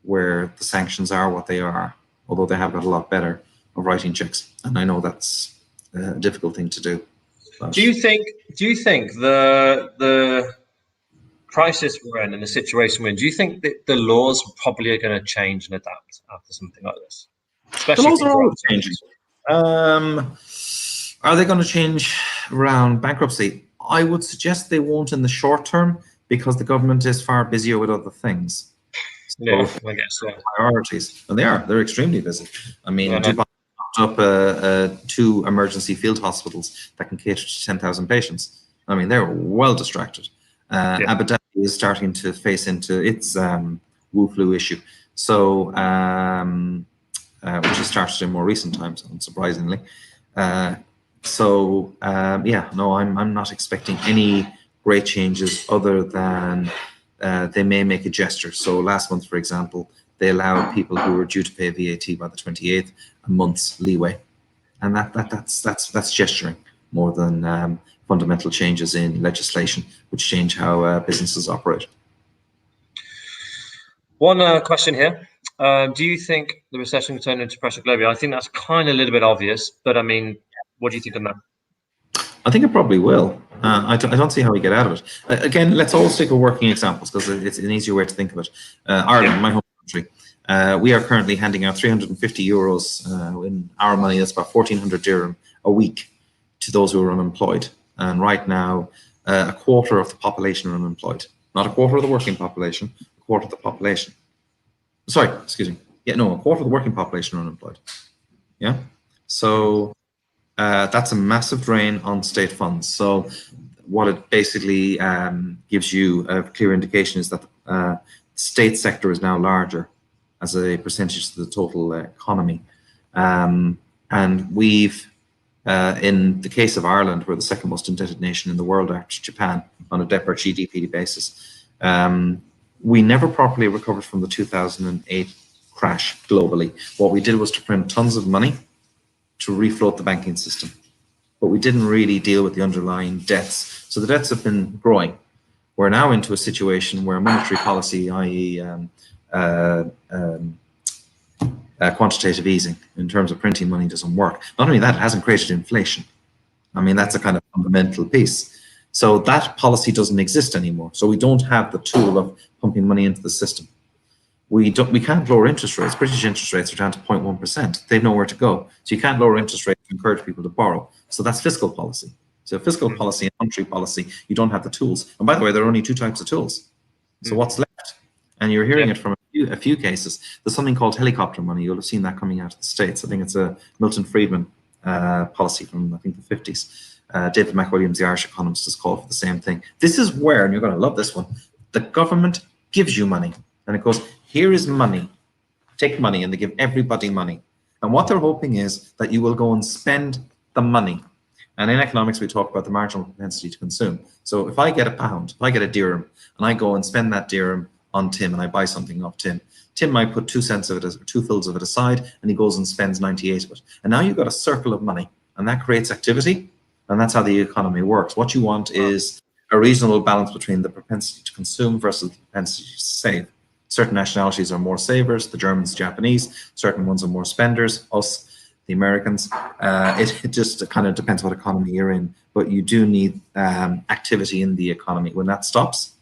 Speaker 2: where the sanctions are what they are, although they have got a lot better, of writing checks. And I know that's a difficult thing to do.
Speaker 1: Do you think the crisis we're in and the situation we're in, do you think that the laws probably are going to change and adapt after something like this?
Speaker 2: The
Speaker 1: Especially
Speaker 2: laws are always changing. Are they going to change around bankruptcy? I would suggest they won't in the short term because the government is far busier with other things. So
Speaker 1: yeah, I guess so.
Speaker 2: Priorities, and they're extremely busy. I mean, Dubai popped up 2 emergency field hospitals that can cater to 10,000 patients. I mean, they're well distracted. Abu Dhabi is starting to face into its Wu flu issue, so which has started in more recent times, unsurprisingly. Yeah, no, I'm not expecting any great changes other than they may make a gesture. So last month, for example, they allowed people who were due to pay VAT by the 28th a month's leeway, and that's gesturing more than fundamental changes in legislation, which change how businesses operate.
Speaker 1: One question here. Do you think the recession will turn into pressure globally? I think that's kind of a little bit obvious, but I mean, what do you think on that?
Speaker 2: I think it probably will. I don't see how we get out of it. Again, let's all stick with working examples because it's an easier way to think of it. Ireland, my home country, we are currently handing out 350 euros in our money. That's about 1,400 dirham a week to those who are unemployed. And right now, a quarter of the population are unemployed. Not a quarter of the working population, a quarter of the population. Sorry, excuse me. Yeah, no, a quarter of the working population are unemployed. Yeah. So that's a massive drain on state funds. So what it basically gives you a clear indication is that the state sector is now larger as a percentage of the total economy. And we've, in the case of Ireland, we're the second most indebted nation in the world after Japan on a debt per GDP basis. We never properly recovered from the 2008 crash globally. What we did was to print tons of money to refloat the banking system, but we didn't really deal with the underlying debts. So the debts have been growing. We're now into a situation where monetary policy, i.e. Quantitative easing in terms of printing money doesn't work. Not only that, it hasn't created inflation. I mean, that's a kind of fundamental piece. So that policy doesn't exist anymore. So we don't have the tool of pumping money into the system. We can't lower interest rates. British interest rates are down to 0.1%. They've nowhere to go. So you can't lower interest rates to encourage people to borrow. So that's fiscal policy. So fiscal policy and monetary policy, you don't have the tools. And by the way, there are only 2 types of tools. So what's left? And you're hearing it from a few cases. There's something called helicopter money. You'll have seen that coming out of the States. I think it's a Milton Friedman policy from, I think, the 50s. David McWilliams, the Irish economist, has called for the same thing. This is where, and you're going to love this one, the government gives you money. And it goes, here is money. Take money, and they give everybody money. And what they're hoping is that you will go and spend the money. And in economics, we talk about the marginal propensity to consume. So if I get a pound, if I get a dirham, and I go and spend that dirham on Tim, and I buy something off Tim, Tim might put 2 cents of it, or 2 fils of it aside, and he goes and spends 98 of it. And now you've got a circle of money, and that creates activity, and that's how the economy works. What you want is a reasonable balance between the propensity to consume versus the propensity to save. Certain nationalities are more savers, the Germans, Japanese. Certain ones are more spenders, us, the Americans. It just kind of depends what economy you're in, but you do need activity in the economy. When that stops,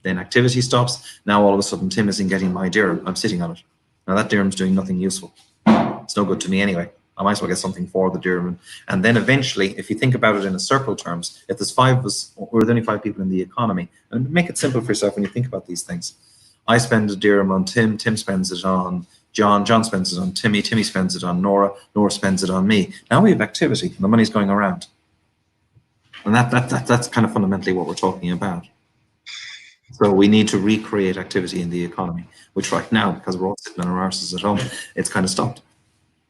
Speaker 2: then activity stops. Now all of a sudden Tim isn't getting my dirham, I'm sitting on it. Now that dirham's doing nothing useful. It's no good to me anyway. I might as well get something for the dirham. And then eventually, if you think about it in a circle terms, if there's 5 of us, or there's only 5 people in the economy, and make it simple for yourself when you think about these things. I spend a dirham on Tim, Tim spends it on John, John spends it on Timmy, Timmy spends it on Nora, Nora spends it on me. Now we have activity, and the money's going around. And that's kind of fundamentally what we're talking about. So we need to recreate activity in the economy, which right now, because we're all sitting on our arses at home, it's kind of stopped.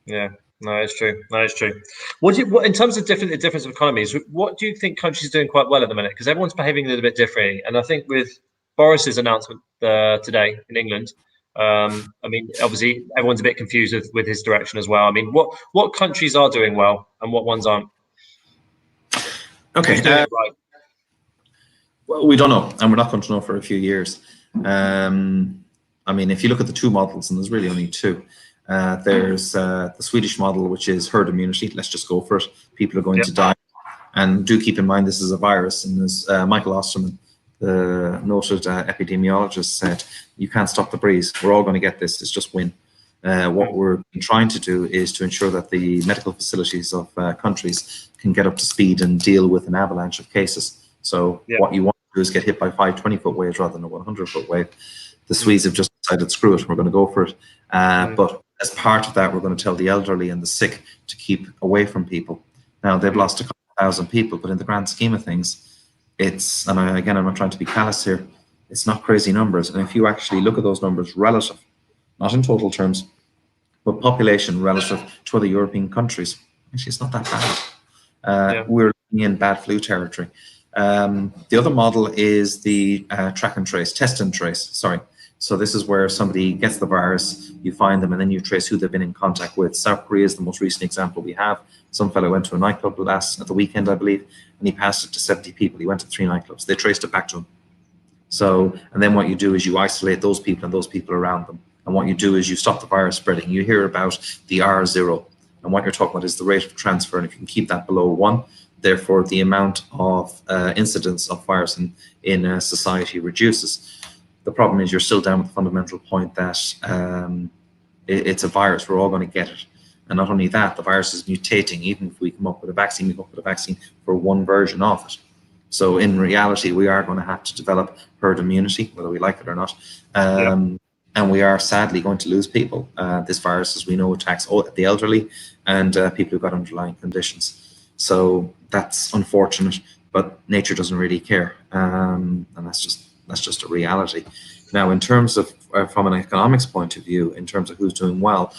Speaker 1: Yeah. No, it's true. No, it's true. What in terms of the difference of economies, what do you think countries are doing quite well at the minute? Because everyone's behaving a little bit differently. And I think with Boris's announcement today in England, I mean, obviously everyone's a bit confused with his direction as well. I mean, what countries are doing well and what ones aren't?
Speaker 2: Okay.
Speaker 1: Right?
Speaker 2: Well, we don't know, and we're not going to know for a few years. I mean, if you look at the 2 models, and there's really only 2. There's the Swedish model, which is herd immunity. Let's just go for it. People are going to die. And do keep in mind this is a virus, and as Michael Osterman, the noted epidemiologist, said, you can't stop the breeze. We're all going to get this. It's just win. What we're trying to do is to ensure that the medical facilities of countries can get up to speed and deal with an avalanche of cases. So what you want to do is get hit by 5 20-foot waves rather than a 100-foot wave. The Swedes have just decided, screw it, we're going to go for it. But as part of that, we're going to tell the elderly and the sick to keep away from people. Now, they've lost a couple thousand people, but in the grand scheme of things, it's, and again, I'm not trying to be callous here, it's not crazy numbers. And if you actually look at those numbers relative, not in total terms, but population relative to other European countries, actually, it's not that bad. We're in bad flu territory. The other model is the track and trace, test and trace, sorry. So this is where somebody gets the virus, you find them, and then you trace who they've been in contact with. South Korea is the most recent example we have. Some fellow went to a nightclub at the weekend, I believe, and he passed it to 70 people. He went to 3 nightclubs. They traced it back to him. So, and then what you do is you isolate those people and those people around them. And what you do is you stop the virus spreading. You hear about the R0, and what you're talking about is the rate of transfer. And if you can keep that below 1, therefore the amount of incidence of virus in society reduces. The problem is you're still down with the fundamental point that it's a virus. We're all going to get it. And not only that, the virus is mutating. Even if we come up with a vaccine, we come up with a vaccine for one version of it. So in reality, we are going to have to develop herd immunity, whether we like it or not. And we are sadly going to lose people. This virus, as we know, attacks the elderly and people who've got underlying conditions. So that's unfortunate, but nature doesn't really care. And that's just a reality. Now, in terms of, from an economics point of view, in terms of who's doing well,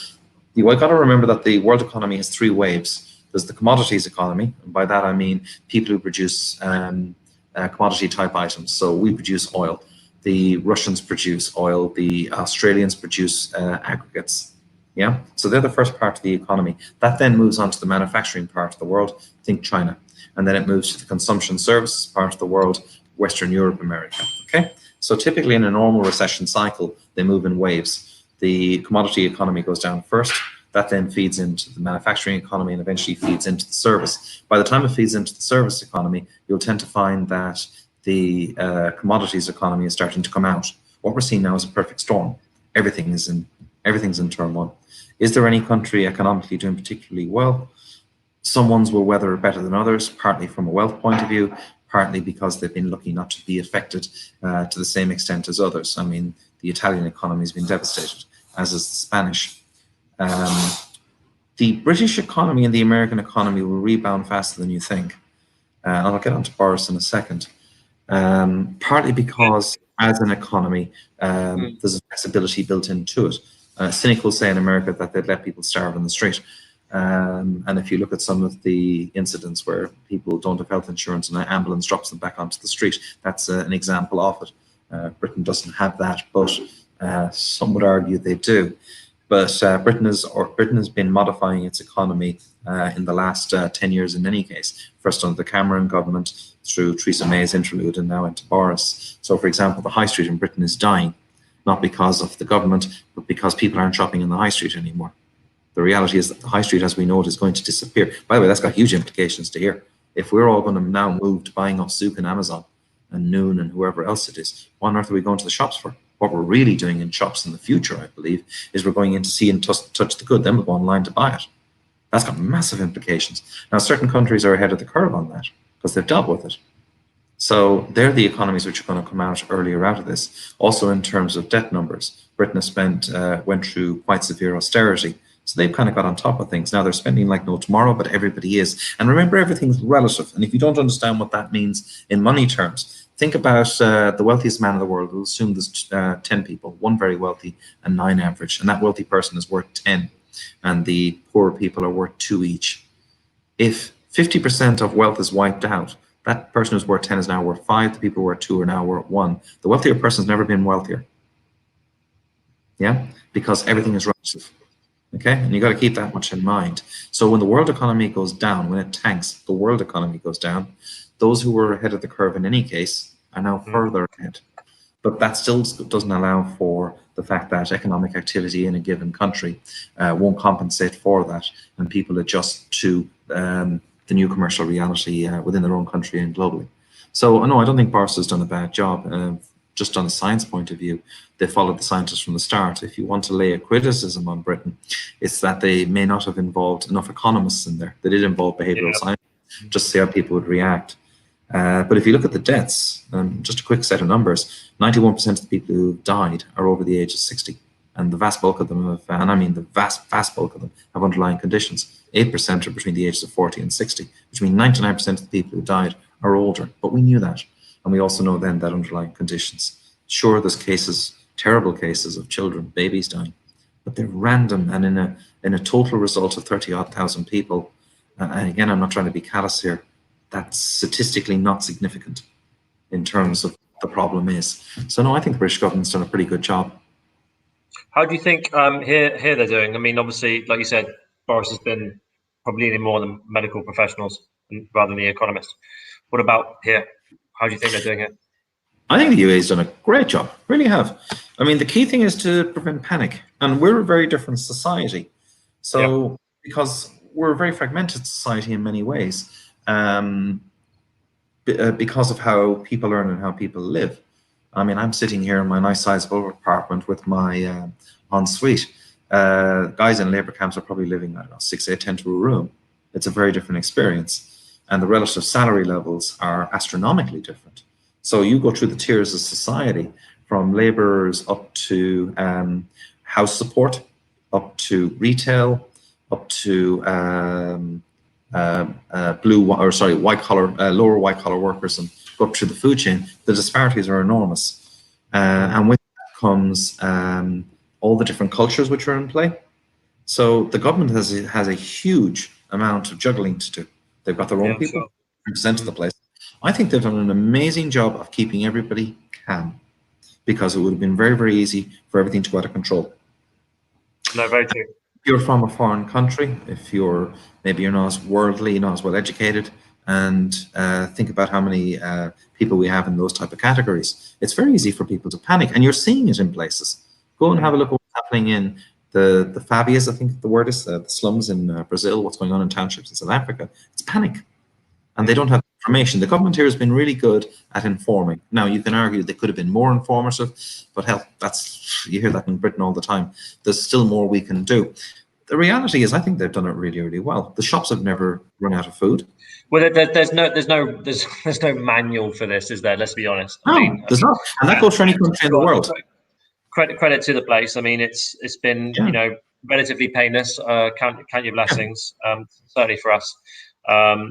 Speaker 2: you've got to remember that the world economy has 3 waves. There's the commodities economy, and by that I mean people who produce commodity type items. So we produce oil. The Russians produce oil, the Australians produce aggregates. Yeah, so they're the first part of the economy. That then moves on to the manufacturing part of the world, think China. And then it moves to the consumption services part of the world, Western Europe, America. Okay, so typically in a normal recession cycle, they move in waves. The commodity economy goes down first. That then feeds into the manufacturing economy and eventually feeds into the service. By the time it feeds into the service economy, you'll tend to find that the commodities economy is starting to come out. What we're seeing now is a perfect storm. Everything's in turmoil. Is there any country economically doing particularly well? Some ones will weather it better than others, partly from a wealth point of view, partly because they've been lucky not to be affected to the same extent as others. I mean, the Italian economy has been devastated, as is the Spanish. The British economy and the American economy will rebound faster than you think. And I'll get on to Boris in a second. Partly because as an economy, there's a flexibility built into it. Cynics will say in America that they'd let people starve in the street. And if you look at some of the incidents where people don't have health insurance and an ambulance drops them back onto the street, that's an example of it. Britain doesn't have that, but some would argue they do. But Britain has been modifying its economy in the last 10 years in any case. First under the Cameron government, through Theresa May's interlude, and now into Boris. So for example, the high street in Britain is dying, not because of the government, but because people aren't shopping in the high street anymore. The reality is that the high street as we know it is going to disappear. By the way, that's got huge implications to here. If we're all going to now move to buying off Zouk and Amazon and Noon and whoever else it is, what on earth are we going to the shops for? What we're really doing in shops in the future, I believe, is we're going in to see and touch the good, then we'll go online to buy it. That's got massive implications. Now, certain countries are ahead of the curve on that because they've dealt with it. So they're the economies which are going to come out earlier out of this. Also in terms of debt numbers, Britain has went through quite severe austerity. So they've kind of got on top of things. Now they're spending like no tomorrow, but everybody is. And remember, everything's relative. And if you don't understand what that means in money terms, think about the wealthiest man in the world. We'll assume there's 10 people, 1 very wealthy and 9 average. And that wealthy person is worth 10. And the poor people are worth 2 each. If 50% of wealth is wiped out, that person who's worth 10 is now worth 5. The people who are 2 are now worth 1. The wealthier person's never been wealthier. Yeah, because everything is relative. Okay, and you got to keep that much in mind. So when the world economy goes down, when it tanks, the world economy goes down. Those who were ahead of the curve in any case are now further ahead. But that still doesn't allow for the fact that economic activity in a given country won't compensate for that, and people adjust to the new commercial reality within their own country and globally. So no, I don't think Boris has done a bad job. Just on a science point of view, they followed the scientists from the start. If you want to lay a criticism on Britain, it's that they may not have involved enough economists in there. They did involve behavioural science, just to see how people would react. But if you look at the deaths, just a quick set of numbers, 91% of the people who died are over the age of 60. And the vast bulk of them have, and I mean the vast bulk of them, have underlying conditions. 8% are between the ages of 40 and 60, which means 99% of the people who died are older. But we knew that. And we also know then that underlying conditions. Sure, there's cases, terrible cases of children, babies dying, but they're random. And in a total result of 30-odd thousand people, and again, I'm not trying to be callous here, that's statistically not significant in terms of what the problem is. So no, I think the British government's done a pretty good job.
Speaker 1: How do you think here they're doing? I mean, obviously, like you said, Boris has been probably leaning more than medical professionals rather than the economists. What about here? How do you think they're doing it?
Speaker 2: I think the UAE's done a great job, really have. I mean, the key thing is to prevent panic. And we're a very different society. So, because we're a very fragmented society in many ways, because of how people earn and how people live. I mean, I'm sitting here in my nice sizable apartment with my ensuite. Guys in labour camps are probably living, I don't know, 6, 8, 10 to a room. It's a very different experience. And the relative salary levels are astronomically different. So you go through the tiers of society, from labourers up to house support, up to retail, up to white collar, lower white collar workers, and go up through the food chain. The disparities are enormous, and with that comes all the different cultures which are in play. So the government has a huge amount of juggling to do. They've got their own people represent the place. I think they've done an amazing job of keeping everybody calm, because it would have been very, very easy for everything to go out of control.
Speaker 1: No, very true.
Speaker 2: If you're from a foreign country, if maybe you're not as worldly, not as well educated, and think about how many people we have in those type of categories, it's very easy for people to panic, and you're seeing it in places. Go and have a look at what's happening in the favelas, I think the word is, the slums in Brazil, what's going on in townships in South Africa. It's panic, and they don't have information. The government here has been really good at informing. Now, you can argue they could have been more informative, but hell, you hear that in Britain all the time. There's still more we can do. The reality is, I think they've done it really, really well. The shops have never run out of food.
Speaker 1: Well, there's no manual for this, is there? Let's be honest.
Speaker 2: No, there's not, and that goes for any country in the world.
Speaker 1: Credit to the place. I mean, it's been relatively painless. Count your blessings. Certainly for us.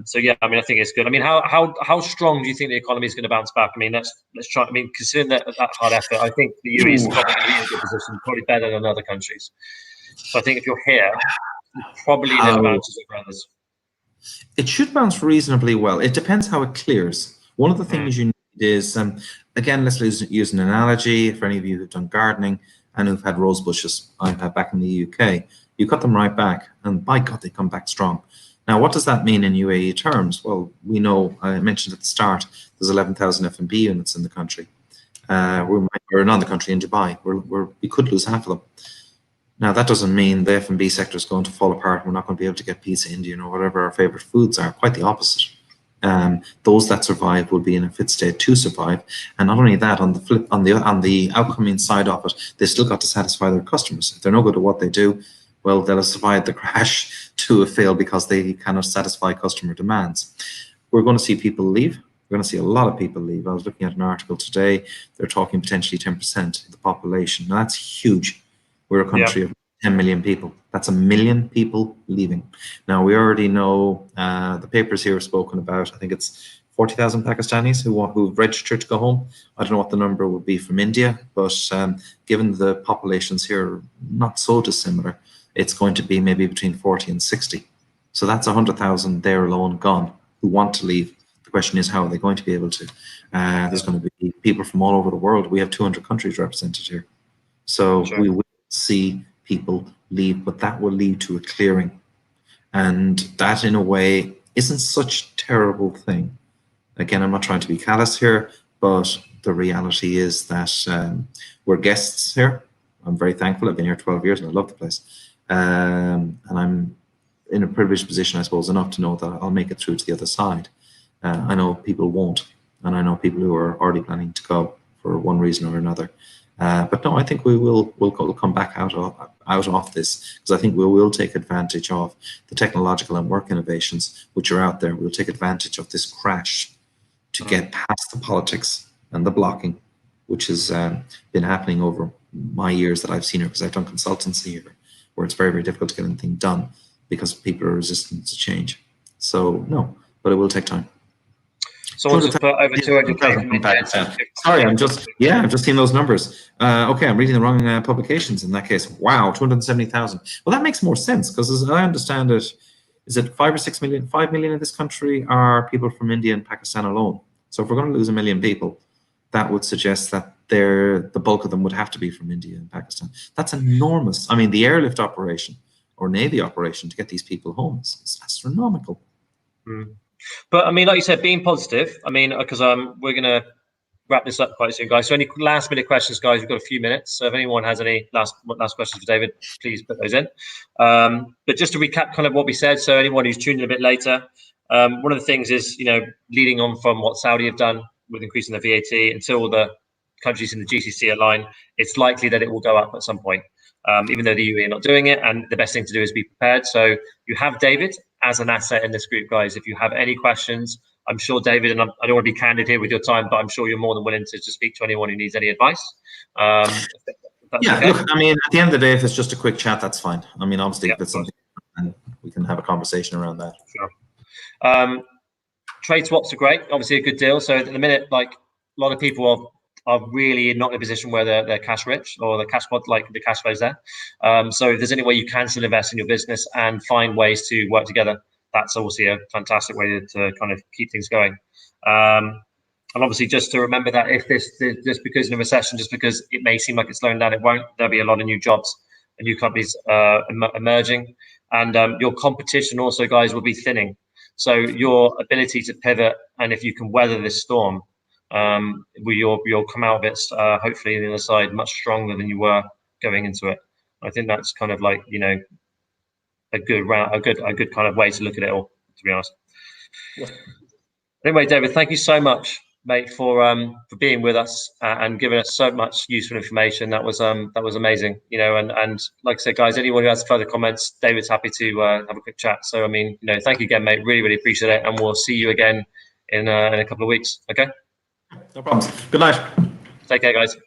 Speaker 1: So yeah, I mean, I think it's good. I mean, how strong do you think the economy is going to bounce back? I mean, let's try. I mean, considering that hard effort, I think the UAE is probably going to be in a good position, probably better than other countries. So I think if you're here, probably there's bounces over others.
Speaker 2: It should bounce reasonably well. It depends how it clears. One of the things you need is, again, let's use an analogy. For any of you who've done gardening and who've had rose bushes, I've had back in the UK, you cut them right back, and by God, they come back strong. Now, what does that mean in UAE terms? Well, we know, I mentioned at the start, there's 11,000 F&B units in the country. We're not in the country, in Dubai. We could lose half of them. Now, that doesn't mean the F&B sector is going to fall apart. We're not going to be able to get pizza, Indian, or whatever our favorite foods are. Quite the opposite. Those that survive will be in a fit state to survive. And not only that, on the outcoming side of it, they still got to satisfy their customers. If they're no good at what they do, well, they'll have survived the crash to a fail because they cannot satisfy customer demands. We're going to see people leave. We're going to see a lot of people leave. I was looking at an article today. They're talking potentially 10% of the population. Now, that's huge. We're a country of 10 million people. That's 1 million people leaving. Now, we already know, the papers here have spoken about, I think it's 40,000 Pakistanis who've registered to go home. I don't know what the number would be from India, but given the populations here are not so dissimilar, it's going to be maybe between 40 and 60. So that's 100,000 there alone gone who want to leave. The question is, how are they going to be able to? There's going to be people from all over the world. We have 200 countries represented here. So we will see people leave, but that will lead to a clearing. And that, in a way, isn't such a terrible thing. Again, I'm not trying to be callous here, but the reality is that we're guests here. I'm very thankful. I've been here 12 years and I love the place. And in a privileged position, I suppose, enough to know that I'll make it through to the other side. I know people won't, and I know people who are already planning to go for one reason or another. But no, I think we'll come back out of this, because I think we will take advantage of the technological and work innovations which are out there. We'll take advantage of this crash to get past the politics and the blocking, which has been happening over my years that I've seen here, because I've done consultancy here, where it's very, very difficult to get anything done because people are resistant to change. So no, but it will take time.
Speaker 1: Someone's just put over 200K from Pakistan.
Speaker 2: Sorry, I've just seen those numbers. Okay, I'm reading the wrong publications in that case. Wow, 270,000. Well, that makes more sense, because as I understand it, is it 5 or 6 million? 5 million in this country are people from India and Pakistan alone. So if we're going to lose 1 million people, that would suggest that the bulk of them would have to be from India and Pakistan. That's enormous. I mean, the airlift operation or Navy operation to get these people home is astronomical.
Speaker 1: Mm. But I mean, like you said, being positive. I mean, because we're going to wrap this up quite soon, guys. So any last minute questions, guys? We've got a few minutes. So if anyone has any last questions for David, please put those in. But just to recap kind of what we said, so anyone who's tuned in a bit later, one of the things is, leading on from what Saudi have done with increasing the VAT, until all the countries in the GCC align, it's likely that it will go up at some point, even though the UAE are not doing it. And the best thing to do is be prepared. So you have David as an asset in this group, guys. If you have any questions, I'm sure David, and I don't want to be candid here with your time, but I'm sure you're more than willing to speak to anyone who needs any advice.
Speaker 2: Yeah, okay. Look, I mean, at the end of the day, if it's just a quick chat, that's fine. I mean, obviously, if it's something, and we can have a conversation around that.
Speaker 1: Sure. Trade swaps are great, obviously a good deal. So at the minute, like, a lot of people are really not in a position where they're cash rich, or the cash flow's there. So if there's any way you can still invest in your business and find ways to work together, that's obviously a fantastic way to kind of keep things going. And obviously, just to remember that if just because in a recession, just because it may seem like it's slowing down, it won't. There'll be a lot of new jobs and new companies emerging, and your competition also, guys, will be thinning. So your ability to pivot, and if you can weather this storm, you'll come out of it hopefully on the other side much stronger than you were going into it. I think that's kind of like, a good kind of way to look at it all, to be honest. Yeah. Anyway, David, thank you so much, mate, for being with us and giving us so much useful information. That was amazing, and like I said, guys, anyone who has further comments, David's happy to have a quick chat. So I mean, thank you again, mate. Really, really appreciate it, and we'll see you again in a couple of weeks. Okay.
Speaker 2: No problems. Good night.
Speaker 1: Take care, guys.